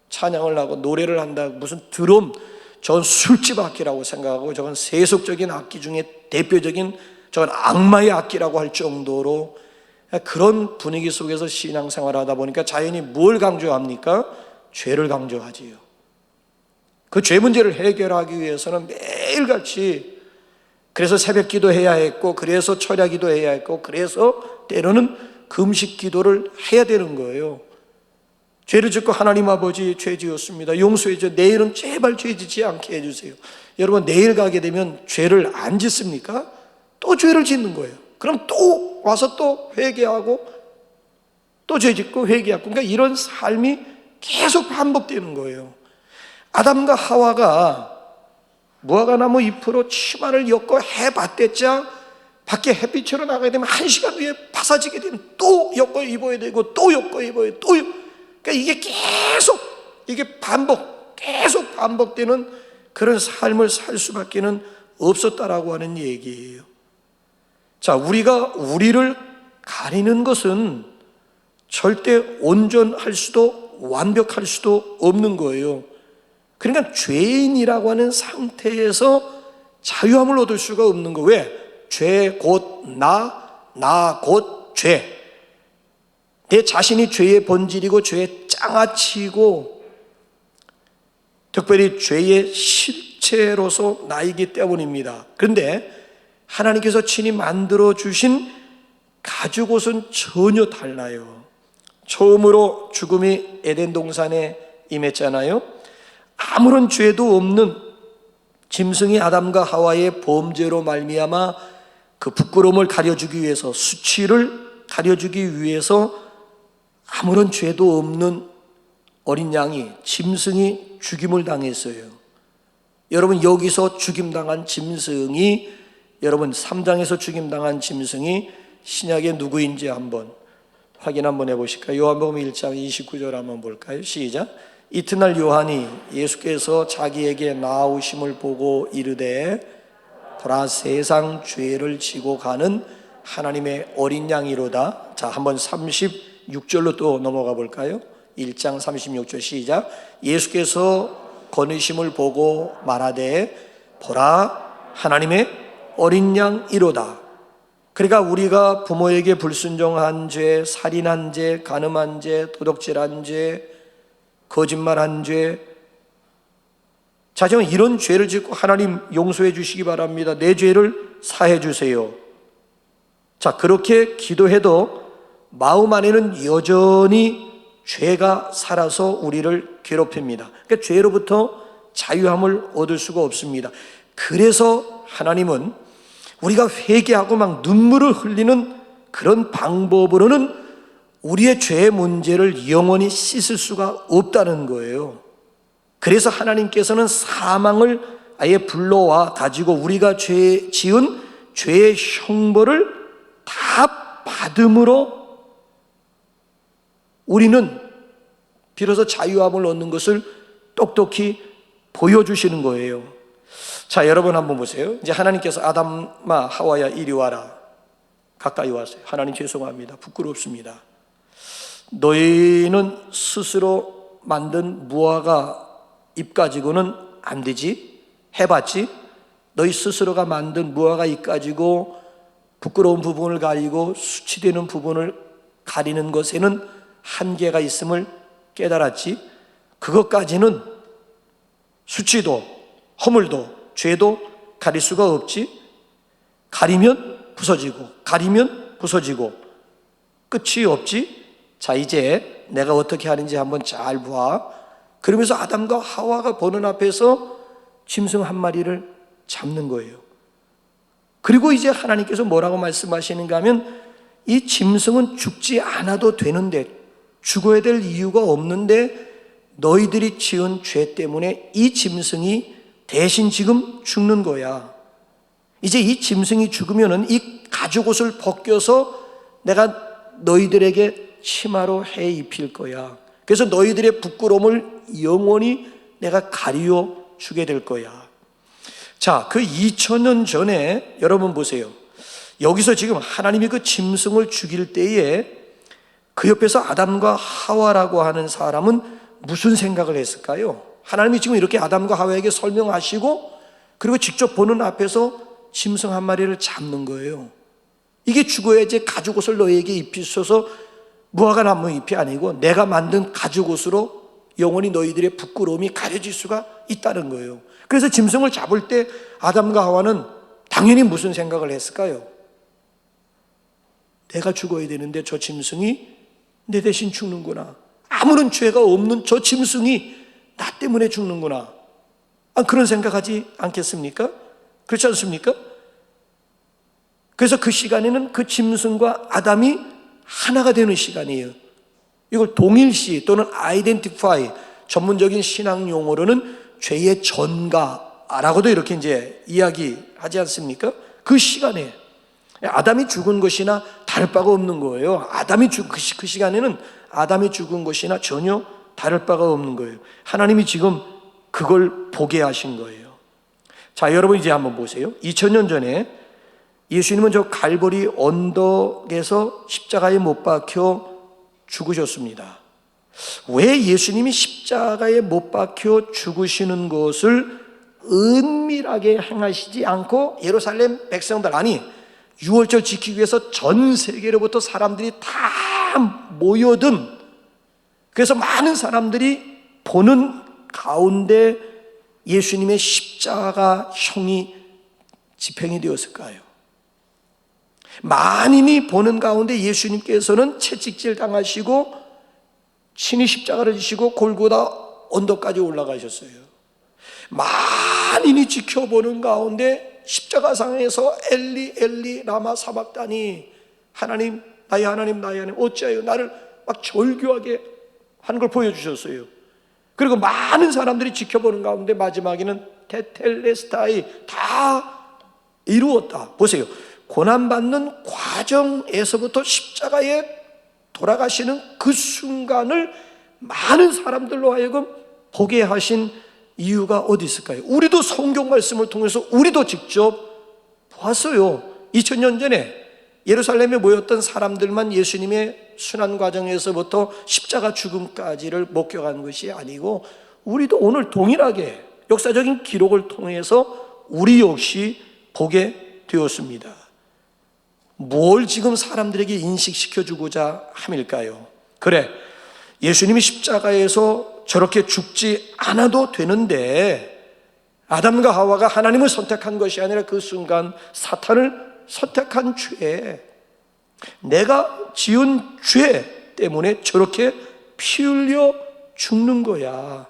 D: 찬양을 하고 노래를 한다, 무슨 드럼, 저건 술집 악기라고 생각하고 저건 세속적인 악기 중에 대표적인, 저건 악마의 악기라고 할 정도로 그런 분위기 속에서 신앙생활을 하다 보니까 자연히 뭘 강조합니까? 죄를 강조하지요. 그 죄 문제를 해결하기 위해서는 매일같이, 그래서 새벽 기도해야 했고, 그래서 철야 기도해야 했고, 그래서 때로는 금식 기도를 해야 되는 거예요. 죄를 짓고 하나님 아버지 죄 지었습니다, 용서해 주세요. 내일은 제발 죄 짓지 않게 해주세요. 여러분, 내일 가게 되면 죄를 안 짓습니까? 또 죄를 짓는 거예요. 그럼 또 와서 또 회개하고 또 죄 짓고 회개하고, 그러니까 이런 삶이 계속 반복되는 거예요. 아담과 하와가 무화과나무 잎으로 치마를 엮고 해봤댔자 밖에 햇빛으로 나가게 되면 1시간 후에 파사지게 되면 또 엮어 입어야 되고 또 엮어 입어야 또 그러니까 이게 계속, 이게 계속 반복되는 그런 삶을 살 수밖에는 없었다라고 하는 얘기예요. 자, 우리가 우리를 가리는 것은 절대 온전할 수도 완벽할 수도 없는 거예요. 그러니까 죄인이라고 하는 상태에서 자유함을 얻을 수가 없는 거. 왜? 죄 곧 나 곧 죄. 내 자신이 죄의 본질이고 죄의 장아찌고 특별히 죄의 실체로서 나이기 때문입니다. 그런데 하나님께서 친히 만들어 주신 가죽옷은 전혀 달라요. 처음으로 죽음이 에덴 동산에 임했잖아요. 아무런 죄도 없는 짐승이 아담과 하와의 범죄로 말미암아 그 부끄러움을 가려주기 위해서, 수치를 가려주기 위해서 아무런 죄도 없는 어린 양이, 짐승이 죽임을 당했어요. 여러분, 여기서 죽임당한 짐승이, 여러분 3장에서 죽임당한 짐승이 신약의 누구인지 한번 확인 한번 해보실까요? 요한복음 1장 29절 한번 볼까요? 시작. 이튿날 요한이 예수께서 자기에게 나오심을 보고 이르되 보라, 세상 죄를 지고 가는 하나님의 어린 양이로다. 자, 한번 36절로 또 넘어가 볼까요? 1장 36절 시작. 예수께서 거느심을 보고 말하되 보라, 하나님의 어린 양이로다. 그러니까 우리가 부모에게 불순종한 죄, 살인한 죄, 간음한 죄, 도둑질한 죄, 거짓말한 죄, 자, 저는 이런 죄를 짓고 하나님 용서해 주시기 바랍니다. 내 죄를 사해 주세요. 자, 그렇게 기도해도 마음 안에는 여전히 죄가 살아서 우리를 괴롭힙니다. 그러니까 죄로부터 자유함을 얻을 수가 없습니다. 그래서 하나님은 우리가 회개하고 막 눈물을 흘리는 그런 방법으로는 우리의 죄의 문제를 영원히 씻을 수가 없다는 거예요. 그래서 하나님께서는 사망을 아예 불러와 가지고 우리가 지은 죄의 형벌을 다 받음으로 우리는 비로소 자유함을 얻는 것을 똑똑히 보여주시는 거예요. 자, 여러분 한번 보세요. 이제 하나님께서 아담아 하와야 이리 와라. 가까이 와세요. 하나님 죄송합니다. 부끄럽습니다. 너희는 스스로 만든 무화과 잎 가지고는 안 되지? 해봤지? 너희 스스로가 만든 무화과 잎 가지고 부끄러운 부분을 가리고 수치되는 부분을 가리는 것에는 한계가 있음을 깨달았지? 그것까지는 수치도 허물도 죄도 가릴 수가 없지? 가리면 부서지고 가리면 부서지고 끝이 없지? 자, 이제 내가 어떻게 하는지 한번 잘 봐. 그러면서 아담과 하와가 보는 앞에서 짐승 한 마리를 잡는 거예요. 그리고 이제 하나님께서 뭐라고 말씀하시는가 하면 이 짐승은 죽지 않아도 되는데, 죽어야 될 이유가 없는데 너희들이 지은 죄 때문에 이 짐승이 대신 지금 죽는 거야. 이제 이 짐승이 죽으면은 이 가죽옷을 벗겨서 내가 너희들에게 치마로 해 입힐 거야. 그래서 너희들의 부끄러움을 영원히 내가 가리워 주게 될 거야. 자, 그 2000년 전에 여러분 보세요. 여기서 지금 하나님이 그 짐승을 죽일 때에 그 옆에서 아담과 하와라고 하는 사람은 무슨 생각을 했을까요? 하나님이 지금 이렇게 아담과 하와에게 설명하시고 그리고 직접 보는 앞에서 짐승 한 마리를 잡는 거예요. 이게 죽어야지 가죽옷을 너희에게 입히소서, 무화과 나무 잎이 아니고 내가 만든 가죽옷으로 영원히 너희들의 부끄러움이 가려질 수가 있다는 거예요. 그래서 짐승을 잡을 때 아담과 하와는 당연히 무슨 생각을 했을까요? 내가 죽어야 되는데 저 짐승이 내 대신 죽는구나. 아무런 죄가 없는 저 짐승이 나 때문에 죽는구나. 그런 생각하지 않겠습니까? 그렇지 않습니까? 그래서 그 시간에는 그 짐승과 아담이 하나가 되는 시간이에요. 이걸 동일시 또는 아이덴티파이, 전문적인 신앙 용어로는 죄의 전가라고도 이렇게 이제 이야기하지 않습니까? 그 시간에 아담이 죽은 것이나 다를 바가 없는 거예요. 그 시간에는 아담이 죽은 것이나 전혀 다를 바가 없는 거예요. 하나님이 지금 그걸 보게 하신 거예요. 자, 여러분 이제 한번 보세요. 2000년 전에 예수님은 저 갈보리 언덕에서 십자가에 못 박혀 죽으셨습니다. 왜 예수님이 십자가에 못 박혀 죽으시는 것을 은밀하게 행하시지 않고 예루살렘 백성들, 아니 유월절 지키기 위해서 전 세계로부터 사람들이 다 모여든, 그래서 많은 사람들이 보는 가운데 예수님의 십자가 형이 집행이 되었을까요? 만인이 보는 가운데 예수님께서는 채찍질 당하시고 친히 십자가를 지시고 골고다 언덕까지 올라가셨어요. 만인이 지켜보는 가운데 십자가상에서 엘리 엘리 라마 사박다니, 하나님 나의 하나님 나의 하나님 어찌하여 나를 막 절규하게 하는 걸 보여주셨어요. 그리고 많은 사람들이 지켜보는 가운데 마지막에는 테텔레스타이, 다 이루었다. 보세요, 고난받는 과정에서부터 십자가에 돌아가시는 그 순간을 많은 사람들로 하여금 보게 하신 이유가 어디 있을까요? 우리도 성경 말씀을 통해서 우리도 직접 보았어요. 2000년 전에 예루살렘에 모였던 사람들만 예수님의 순환 과정에서부터 십자가 죽음까지를 목격한 것이 아니고, 우리도 오늘 동일하게 역사적인 기록을 통해서 우리 역시 보게 되었습니다. 뭘 지금 사람들에게 인식시켜주고자 함일까요? 그래, 예수님이 십자가에서 저렇게 죽지 않아도 되는데 아담과 하와가 하나님을 선택한 것이 아니라 그 순간 사탄을 선택한 죄, 내가 지은 죄 때문에 저렇게 피 흘려 죽는 거야.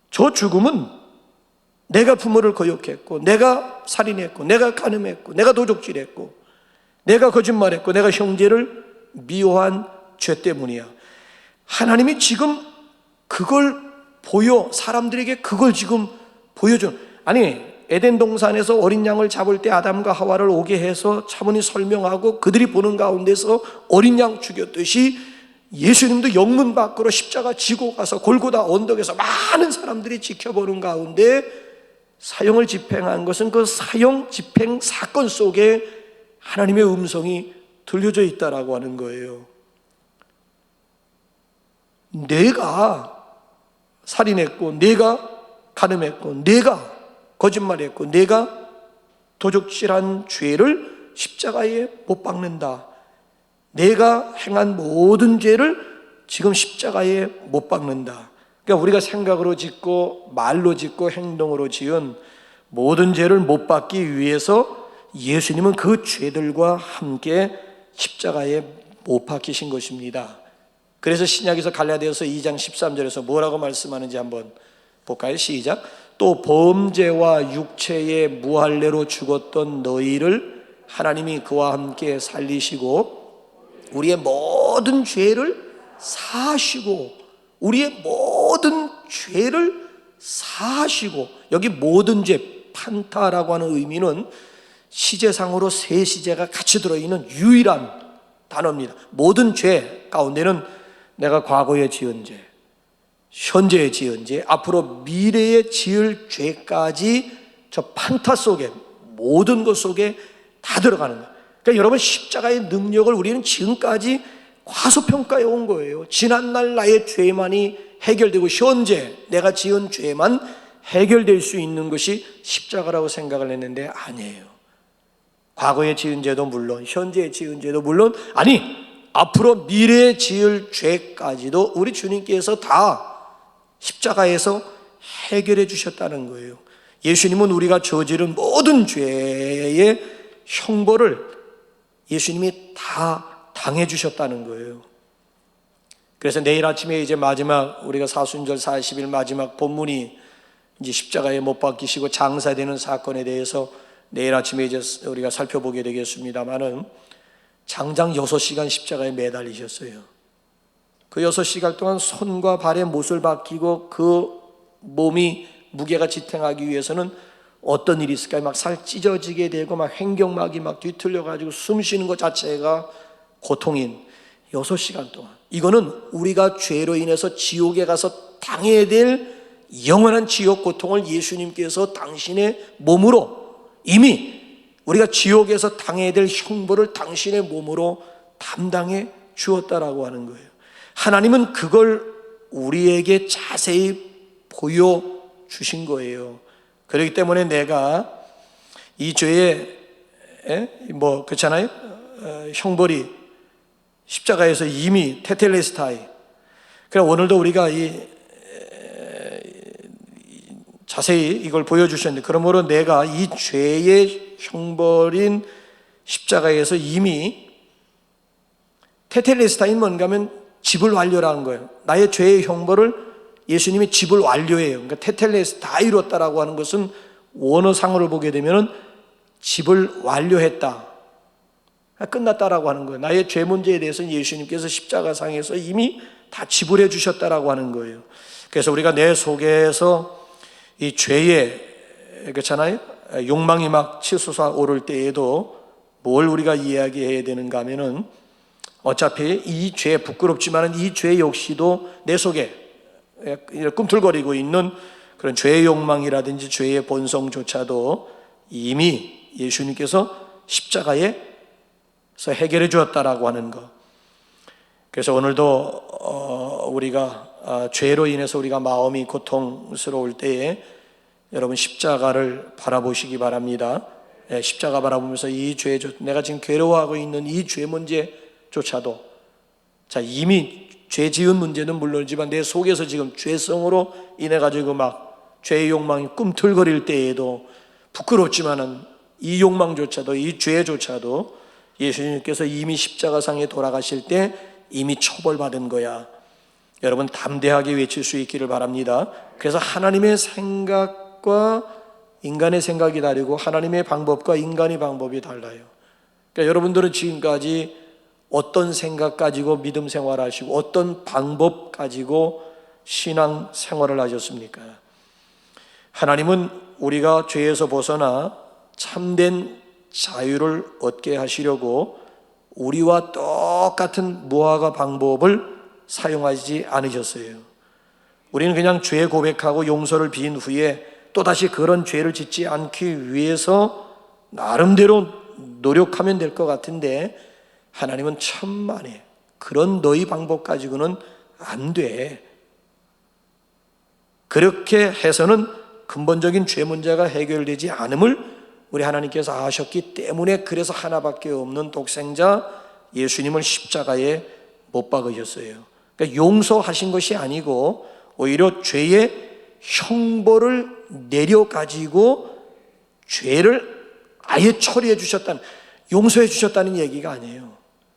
D: 저 죽음은 내가 부모를 거역했고, 내가 살인했고, 내가 간음했고, 내가 도적질했고, 내가 거짓말했고, 내가 형제를 미워한 죄 때문이야. 하나님이 지금 그걸 사람들에게 그걸 지금 보여준, 아니 에덴 동산에서 어린 양을 잡을 때 아담과 하와를 오게 해서 차분히 설명하고 그들이 보는 가운데서 어린 양 죽였듯이 예수님도 영문 밖으로 십자가 지고 가서 골고다 언덕에서 많은 사람들이 지켜보는 가운데 사형을 집행한 것은 그 사형 집행 사건 속에 하나님의 음성이 들려져 있다라고 하는 거예요. 내가 살인했고, 내가 간음했고, 내가 거짓말했고, 내가 도적질한 죄를 십자가에 못 박는다. 내가 행한 모든 죄를 지금 십자가에 못 박는다. 그러니까 우리가 생각으로 짓고 말로 짓고 행동으로 지은 모든 죄를 못 박기 위해서 예수님은 그 죄들과 함께 십자가에 못 박히신 것입니다. 그래서 신약에서 갈라디아서 2장 13절에서 뭐라고 말씀하는지 한번 볼까요? 시작. 또 범죄와 육체의 무할례로 죽었던 너희를 하나님이 그와 함께 살리시고 우리의 모든 죄를 사하시고, 우리의 모든 죄를 사하시고, 여기 모든 죄, 판타라고 하는 의미는 시제상으로 세 시제가 같이 들어있는 유일한 단어입니다. 모든 죄 가운데는 내가 과거에 지은 죄, 현재에 지은 죄, 앞으로 미래에 지을 죄까지 저 판타 속에, 모든 것 속에 다 들어가는 거예요. 그러니까 여러분, 십자가의 능력을 우리는 지금까지 과소평가해 온 거예요. 지난날 나의 죄만이 해결되고 현재 내가 지은 죄만 해결될 수 있는 것이 십자가라고 생각을 했는데 아니에요. 과거에 지은 죄도 물론, 현재에 지은 죄도 물론, 아니 앞으로 미래에 지을 죄까지도 우리 주님께서 다 십자가에서 해결해 주셨다는 거예요. 예수님은 우리가 저지른 모든 죄의 형벌을 예수님이 다 당해 주셨다는 거예요. 그래서 내일 아침에 이제 마지막, 우리가 사순절 40일 마지막 본문이 이제 십자가에 못 박히시고 장사되는 사건에 대해서 내일 아침에 이제 우리가 살펴보게 되겠습니다만은, 장장 6시간 십자가에 매달리셨어요. 그 6시간 동안 손과 발에 못을 박히고 그 몸이 무게가 지탱하기 위해서는 어떤 일이 있을까요? 막 살 찢어지게 되고 막 횡격막이 막 뒤틀려가지고 숨 쉬는 것 자체가 고통인 6시간 동안, 이거는 우리가 죄로 인해서 지옥에 가서 당해야 될 영원한 지옥 고통을 예수님께서 당신의 몸으로 이미 우리가 지옥에서 당해야 될 형벌을 당신의 몸으로 담당해 주었다라고 하는 거예요. 하나님은 그걸 우리에게 자세히 보여주신 거예요. 그렇기 때문에 내가 이 죄의 그렇잖아요. 형벌이 십자가에서 이미 테텔레스타이. 그럼 오늘도 우리가 자세히 이걸 보여주셨는데, 그러므로 내가 이 죄의 형벌인 십자가에서 이미 테텔레스타인 뭔가 하면 집을 완료라는 거예요. 나의 죄의 형벌을 예수님이 집을 완료해요. 그러니까 테텔레스타 이뤘다라고 하는 것은 원어상으로 보게 되면은 집을 완료했다, 끝났다라고 하는 거예요. 나의 죄 문제에 대해서는 예수님께서 십자가상에서 이미 다 지불해 주셨다라고 하는 거예요. 그래서 우리가 내 속에서 이 죄의, 그렇잖아요, 욕망이 막 치솟아 오를 때에도 뭘 우리가 이야기해야 되는가 하면은, 어차피 이 죄, 부끄럽지만 이 죄 역시도 내 속에 꿈틀거리고 있는 그런 죄의 욕망이라든지 죄의 본성조차도 이미 예수님께서 십자가에서 해결해 주었다라고 하는 것. 그래서 오늘도 우리가 죄로 인해서 우리가 마음이 고통스러울 때에 여러분 십자가를 바라보시기 바랍니다. 십자가 바라보면서 이 죄, 내가 지금 괴로워하고 있는 이 죄 문제조차도, 자, 이미 죄 지은 문제는 물론이지만 내 속에서 지금 죄성으로 인해 가지고 막 죄의 욕망이 꿈틀거릴 때에도 부끄럽지만은 이 욕망조차도, 이 죄조차도 예수님께서 이미 십자가상에 돌아가실 때 이미 처벌받은 거야. 여러분 담대하게 외칠 수 있기를 바랍니다. 그래서 하나님의 생각과 인간의 생각이 다르고 하나님의 방법과 인간의 방법이 달라요. 그러니까 여러분들은 지금까지 어떤 생각 가지고 믿음 생활하시고 어떤 방법 가지고 신앙 생활을 하셨습니까? 하나님은 우리가 죄에서 벗어나 참된 자유를 얻게 하시려고 우리와 똑같은 무화과 방법을 사용하지 않으셨어요. 우리는 그냥 죄 고백하고 용서를 빈 후에 또다시 그런 죄를 짓지 않기 위해서 나름대로 노력하면 될 것 같은데, 하나님은 천만에 그런 너희 방법 가지고는 안 돼. 그렇게 해서는 근본적인 죄 문제가 해결되지 않음을 우리 하나님께서 아셨기 때문에, 그래서 하나밖에 없는 독생자 예수님을 십자가에 못 박으셨어요. 그러니까 용서하신 것이 아니고 오히려 죄의 형벌을 내려가지고 죄를 아예 처리해 주셨다는, 용서해 주셨다는 얘기가 아니에요.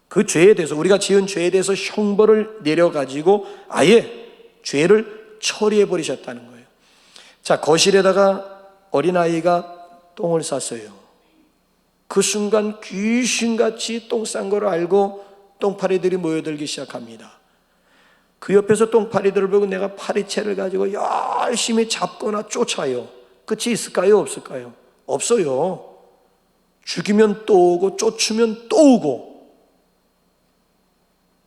D: 그 죄에 대해서, 우리가 지은 죄에 대해서 형벌을 내려가지고 아예 죄를 처리해 버리셨다는 거예요. 자, 거실에다가 어린아이가 똥을 쌌어요. 그 순간 귀신같이 똥 싼 걸 알고 똥파리들이 모여들기 시작합니다. 그 옆에서 똥파리들을 보고 내가 파리채를 가지고 열심히 잡거나 쫓아요. 끝이 있을까요? 없을까요? 없어요. 죽이면 또 오고 쫓으면 또 오고.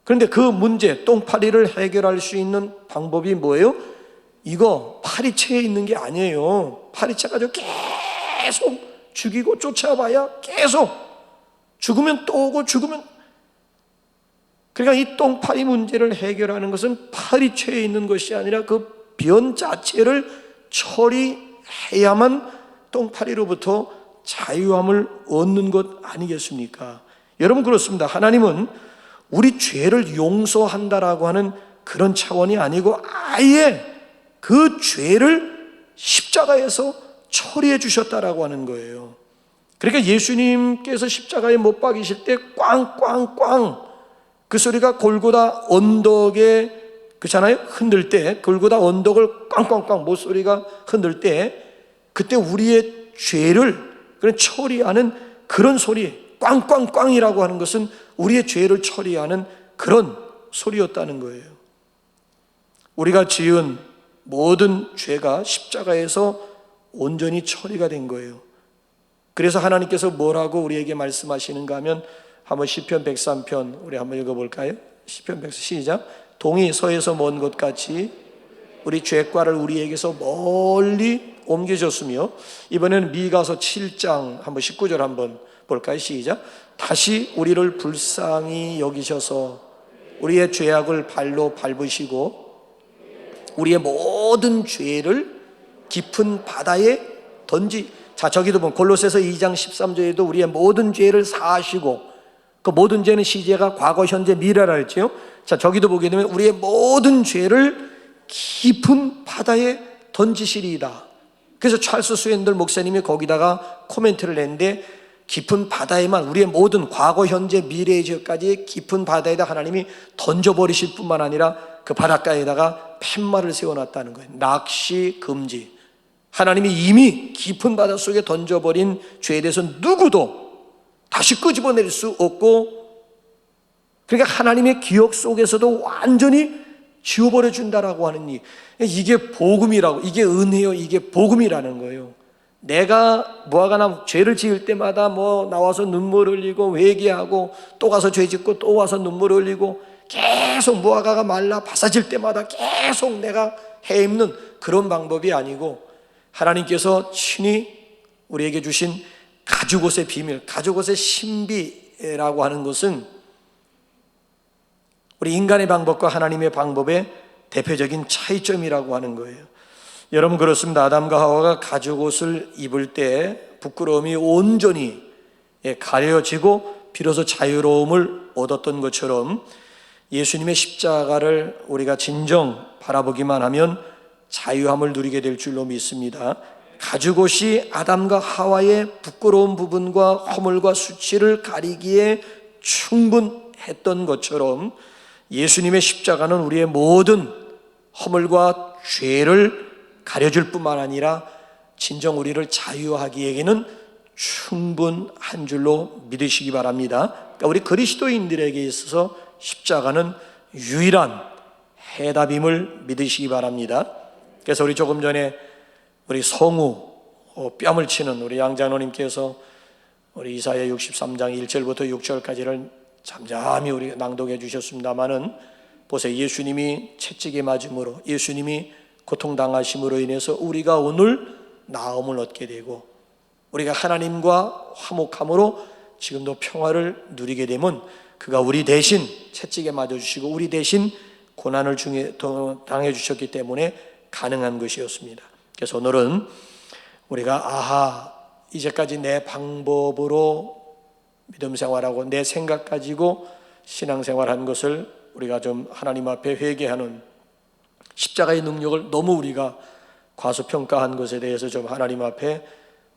D: 그런데 그 문제, 똥파리를 해결할 수 있는 방법이 뭐예요? 이거 파리채에 있는 게 아니에요. 파리채 가지고 계속 죽이고 쫓아봐야 계속 죽으면 또 오고 죽으면. 그러니까 이 똥파리 문제를 해결하는 것은 파리채에 있는 것이 아니라 그 변 자체를 처리해야만 똥파리로부터 자유함을 얻는 것 아니겠습니까? 여러분 그렇습니다. 하나님은 우리 죄를 용서한다라고 하는 그런 차원이 아니고 아예 그 죄를 십자가에서 처리해 주셨다라고 하는 거예요. 그러니까 예수님께서 십자가에 못 박이실 때 꽝꽝꽝 그 소리가 골고다 언덕에, 그렇잖아요, 흔들 때, 골고다 언덕을 꽝꽝꽝 못소리가 흔들 때, 그때 우리의 죄를 그런 처리하는 그런 소리, 꽝꽝꽝이라고 하는 것은 우리의 죄를 처리하는 그런 소리였다는 거예요. 우리가 지은 모든 죄가 십자가에서 온전히 처리가 된 거예요. 그래서 하나님께서 뭐라고 우리에게 말씀하시는가 하면, 한번 시편 103편 우리 한번 읽어볼까요? 시편 103 시작. 동이 서에서 먼 것 같이 우리 죄과를 우리에게서 멀리 옮겨졌으며, 이번에는 미가서 7장 한번 19절 한번 볼까요? 시작. 다시 우리를 불쌍히 여기셔서 우리의 죄악을 발로 밟으시고 우리의 모든 죄를 깊은 바다에 자, 저기도 보면 골로새서 2장 13절에도 우리의 모든 죄를 사하시고, 그 모든 죄는 시제가 과거, 현재, 미래라 했죠. 자, 저기도 보게 되면 우리의 모든 죄를 깊은 바다에 던지시리이다. 그래서 찰스 스웬들 목사님이 거기다가 코멘트를 냈는데, 깊은 바다에만 우리의 모든 과거, 현재, 미래의 죄까지 깊은 바다에다 하나님이 던져버리실 뿐만 아니라 그 바닷가에다가 팻말을 세워놨다는 거예요. 낚시 금지. 하나님이 이미 깊은 바다 속에 던져버린 죄에 대해서 누구도 다시 끄집어낼 수 없고, 그러니까 하나님의 기억 속에서도 완전히 지워버려 준다라고 하는 이게 복음이라고, 이게 은혜요, 이게 복음이라는 거예요. 내가 무화과나무 죄를 지을 때마다 나와서 눈물 흘리고 회개하고 또 가서 죄 짓고 또 와서 눈물 흘리고 계속 무화과가 말라 바사질 때마다 계속 내가 헤입는 그런 방법이 아니고, 하나님께서 친히 우리에게 주신 가죽옷의 비밀, 가죽옷의 신비라고 하는 것은 우리 인간의 방법과 하나님의 방법의 대표적인 차이점이라고 하는 거예요. 여러분, 그렇습니다. 아담과 하와가 가죽옷을 입을 때 부끄러움이 온전히 가려지고 비로소 자유로움을 얻었던 것처럼, 예수님의 십자가를 우리가 진정 바라보기만 하면 자유함을 누리게 될 줄로 믿습니다. 가죽옷이 아담과 하와의 부끄러운 부분과 허물과 수치를 가리기에 충분했던 것처럼, 예수님의 십자가는 우리의 모든 허물과 죄를 가려줄 뿐만 아니라 진정 우리를 자유하기에는 충분한 줄로 믿으시기 바랍니다. 그러니까 우리 그리스도인들에게 있어서 십자가는 유일한 해답임을 믿으시기 바랍니다. 그래서 우리 조금 전에 우리 성우 뺨을 치는 우리 양장로님께서 우리 이사야 63장 1절부터 6절까지를 잠잠히 우리 낭독해 주셨습니다마는, 보세요. 예수님이 채찍에 맞음으로, 예수님이 고통당하심으로 인해서 우리가 오늘 나음을 얻게 되고, 우리가 하나님과 화목함으로 지금도 평화를 누리게 되면, 그가 우리 대신 채찍에 맞아주시고 우리 대신 고난을 당해 주셨기 때문에 가능한 것이었습니다. 그래서 오늘은 우리가 이제까지 내 방법으로 믿음 생활하고 내 생각 가지고 신앙생활한 것을 우리가 좀 하나님 앞에 회개하는, 십자가의 능력을 너무 우리가 과소평가한 것에 대해서 좀 하나님 앞에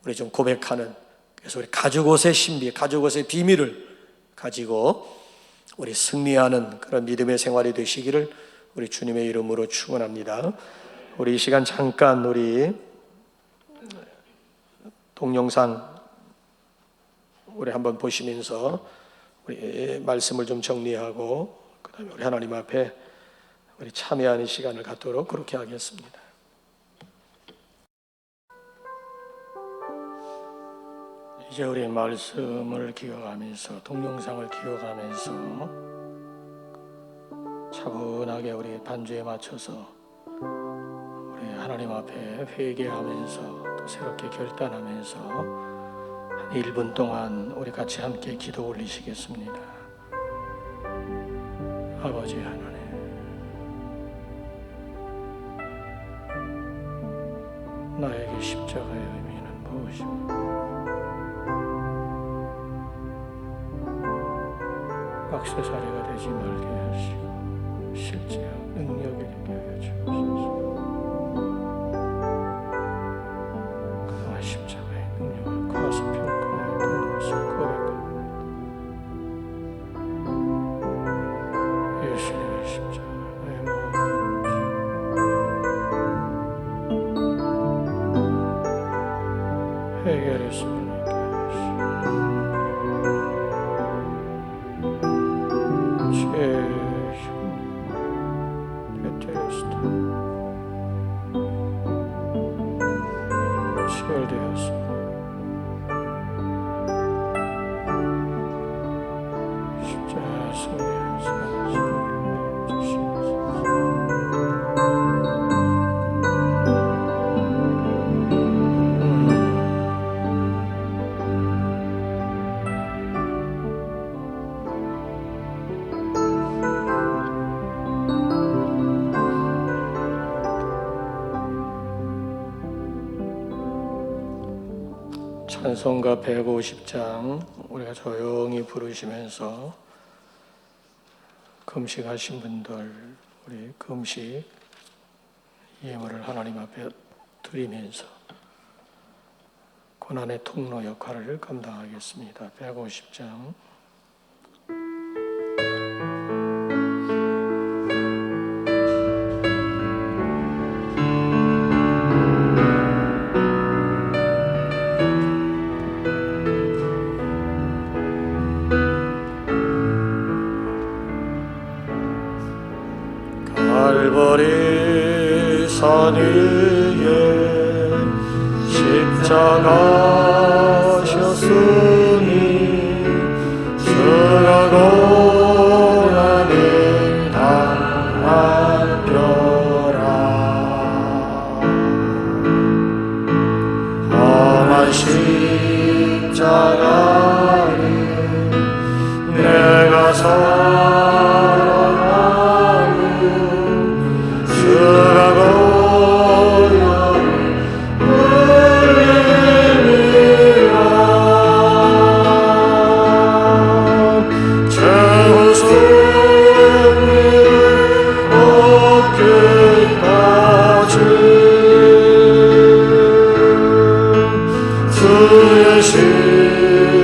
D: 우리 좀 고백하는, 그래서 우리 가죽옷의 신비, 가죽옷의 비밀을 가지고 우리 승리하는 그런 믿음의 생활이 되시기를 우리 주님의 이름으로 축원합니다. 우리 이 시간 잠깐 우리 동영상 우리 한번 보시면서 우리 말씀을 좀 정리하고 그다음에 우리 하나님 앞에 우리 참여하는 시간을 갖도록 그렇게 하겠습니다. 이제 우리 말씀을 기억하면서, 동영상을 기억하면서 차분하게 우리 반주에 맞춰서 우리 하나님 앞에 회개하면서 또 새롭게 결단하면서 한 1분 동안 우리 같이 함께 기도 올리시겠습니다. 아버지 하나님, 나에게 십자가의 의미는 무엇입니까? 액세서리가 되지 말게 하시고 실제 능력이 되게 하여 주옵소서. 그동안 십자가의 능력을 과소평가했던 것을 고백합니다. 예수님의 십자가 내 모든 죄 해결했습니다. 찬송가 150장 우리가 조용히 부르시면서 금식하신 분들 우리 금식 예물을 하나님 앞에 드리면서 고난의 통로 역할을 감당하겠습니다. 150장 갈보리 산 위에 십자가 셨으니 주가 고난을 당하더라. 험한 십자가를 내가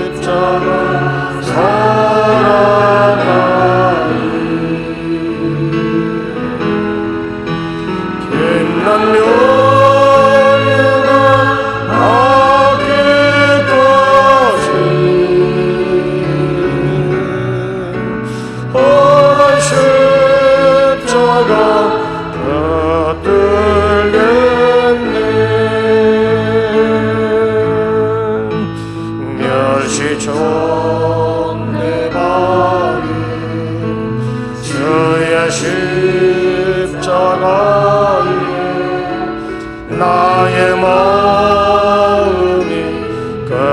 D: 십자가 사랑하니 빛난 면류관 하기까지 험한 십자가 받들겠네. 멸시종 내 발이 주의 십자가에 나의 마음이 끌리도다.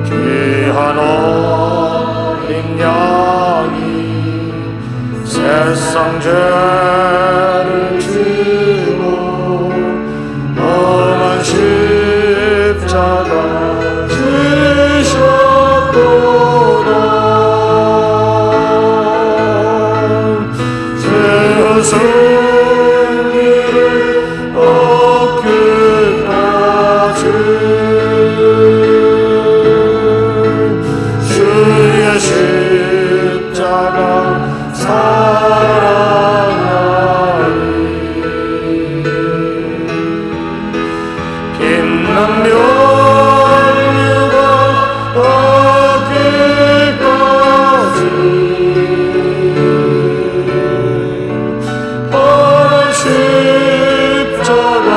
D: 귀한 어린 양이 세상 죄를 지고 험한 십자가 지셨도다. 새 승리를 얻기까지 주의 십자가 사랑하니 빛난 면류관 하기까지 험한 십자가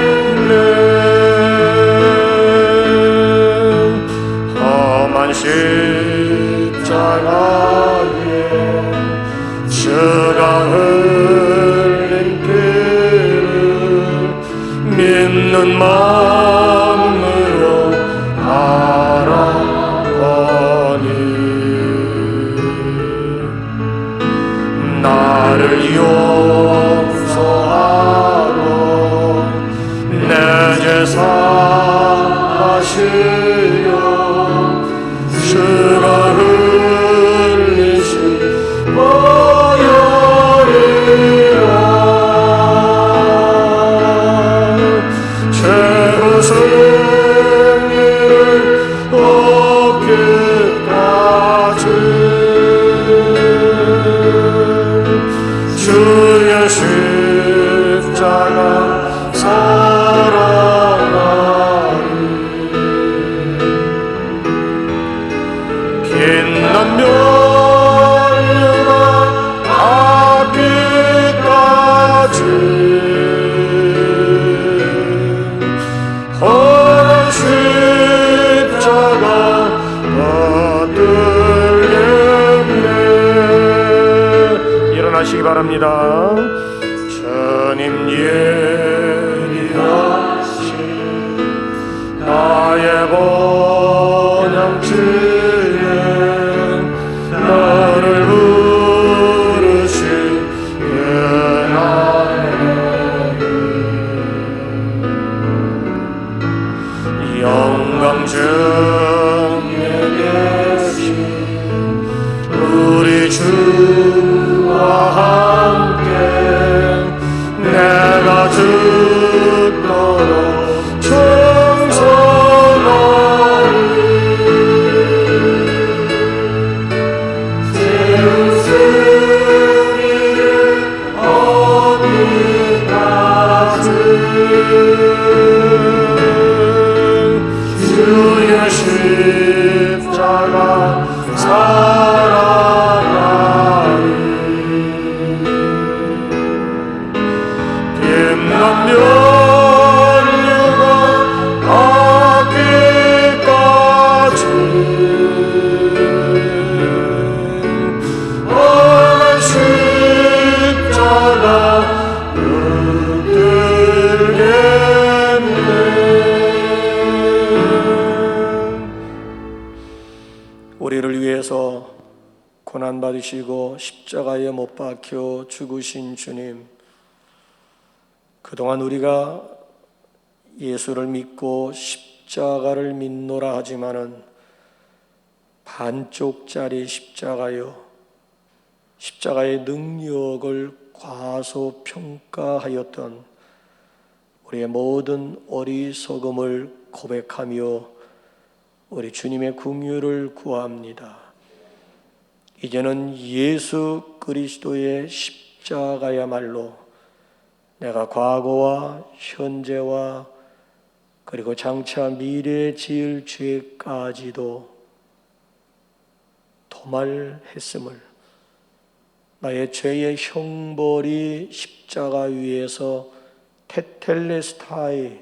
D: 받들겠네. 험한 십자가에 주가 흘린 피를 믿는 마음으로 바라보니 나를 용서하고 내 죄 사하시려 주가 흘리신 보혈이라. 최후 승리를 얻기까지 주의 십자가 사랑하니 빛난 면류관 하기까지 험한 십자가 받들겠네. 일어나시기 바랍니다. 주님 예리하신 나의 본향지에 나를 부르신
B: 중에 계신 우리 주와 함께 내가 죽도록 충성하리. 세우스기를 어디까지 주의 십자가 사랑하리. 빛난 면류관 하기까지 험한 십자가 붙들겠네. 우리를 위해서 고난받으시고 십자가에 못 박혀 죽으신 주님, 그동안 우리가 예수를 믿고 십자가를 믿노라 하지만은 반쪽짜리 십자가요, 십자가의 능력을 과소평가하였던 우리의 모든 어리석음을 고백하며 우리 주님의 긍휼을 구합니다. 이제는 예수 그리스도의 십자가야말로 내가 과거와 현재와 그리고 장차 미래에 지을 죄까지도 도말했음을, 나의 죄의 형벌이 십자가 위에서 테텔레스타이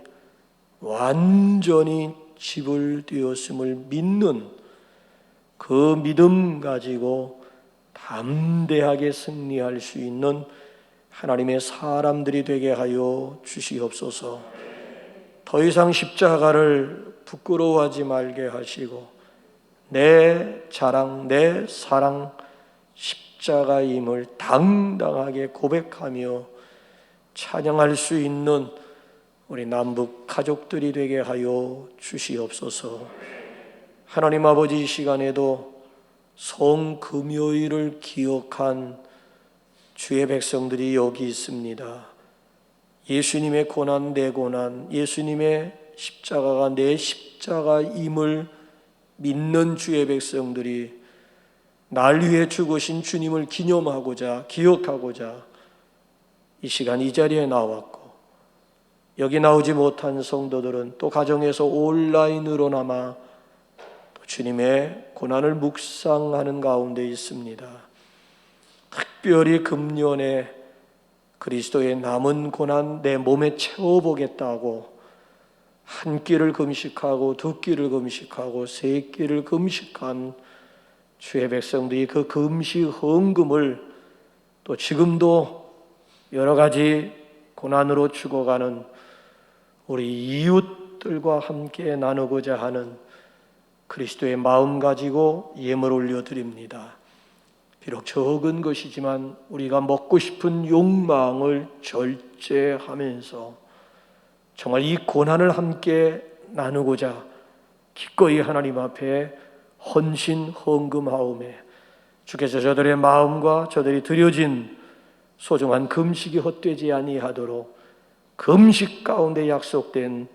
B: 완전히 지불되었음을 믿는 그 믿음 가지고 담대하게 승리할 수 있는 하나님의 사람들이 되게 하여 주시옵소서. 더 이상 십자가를 부끄러워하지 말게 하시고 내 자랑, 내 사랑 십자가임을 당당하게 고백하며 찬양할 수 있는 우리 남북 가족들이 되게 하여 주시옵소서. 하나님 아버지, 이 시간에도 성금요일을 기억한 주의 백성들이 여기 있습니다. 예수님의 고난 내 고난, 예수님의 십자가가 내 십자가임을 믿는 주의 백성들이 날 위해 죽으신 주님을 기념하고자, 기억하고자 이 시간 이 자리에 나왔고, 여기 나오지 못한 성도들은 또 가정에서 온라인으로나마 또 주님의 고난을 묵상하는 가운데 있습니다. 특별히 금년에 그리스도의 남은 고난 내 몸에 채워보겠다고 한 끼를 금식하고 두 끼를 금식하고 세 끼를 금식한 주의 백성들이 그 금식 헌금을 또 지금도 여러 가지 고난으로 죽어가는 우리 이웃들과 함께 나누고자 하는 그리스도의 마음 가지고 예물 올려드립니다. 비록 적은 것이지만 우리가 먹고 싶은 욕망을 절제하면서 정말 이 고난을 함께 나누고자 기꺼이 하나님 앞에 헌신 헌금하오매 주께서 저들의 마음과 저들이 드려진 소중한 금식이 헛되지 아니하도록 금식 가운데 약속된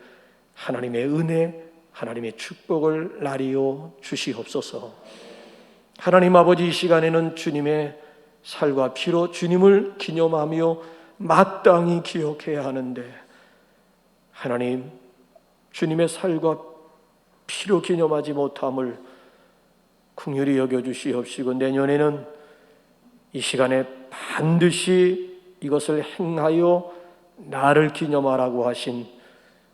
B: 하나님의 은혜, 하나님의 축복을 나리오 주시옵소서. 하나님 아버지, 이 시간에는 주님의 살과 피로 주님을 기념하며 마땅히 기억해야 하는데, 하나님, 주님의 살과 피로 기념하지 못함을 긍휼히 여겨주시옵시고, 내년에는 이 시간에 반드시 이것을 행하여 나를 기념하라고 하신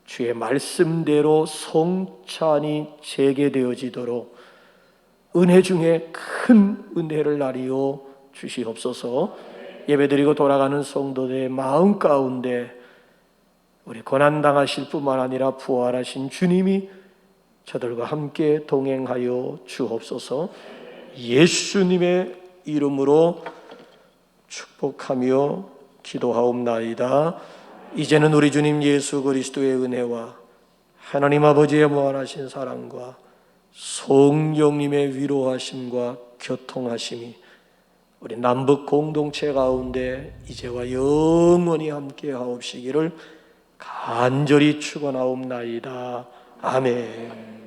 B: 주의 말씀대로 성찬이 재개되어지도록 은혜 중에 큰 은혜를 나리오 주시옵소서. 예배드리고 돌아가는 성도들의 마음 가운데 우리 고난당하실 뿐만 아니라 부활하신 주님이 저들과 함께 동행하여 주옵소서. 예수님의 이름으로 축복하며 기도하옵나이다. 이제는 우리 주님 예수 그리스도의 은혜와
D: 하나님 아버지의 무한하신 사랑과 성령님의 위로하심과 교통하심이 우리 남북 공동체 가운데 이제와 영원히 함께 하옵시기를 간절히 축원하옵나이다. 아멘.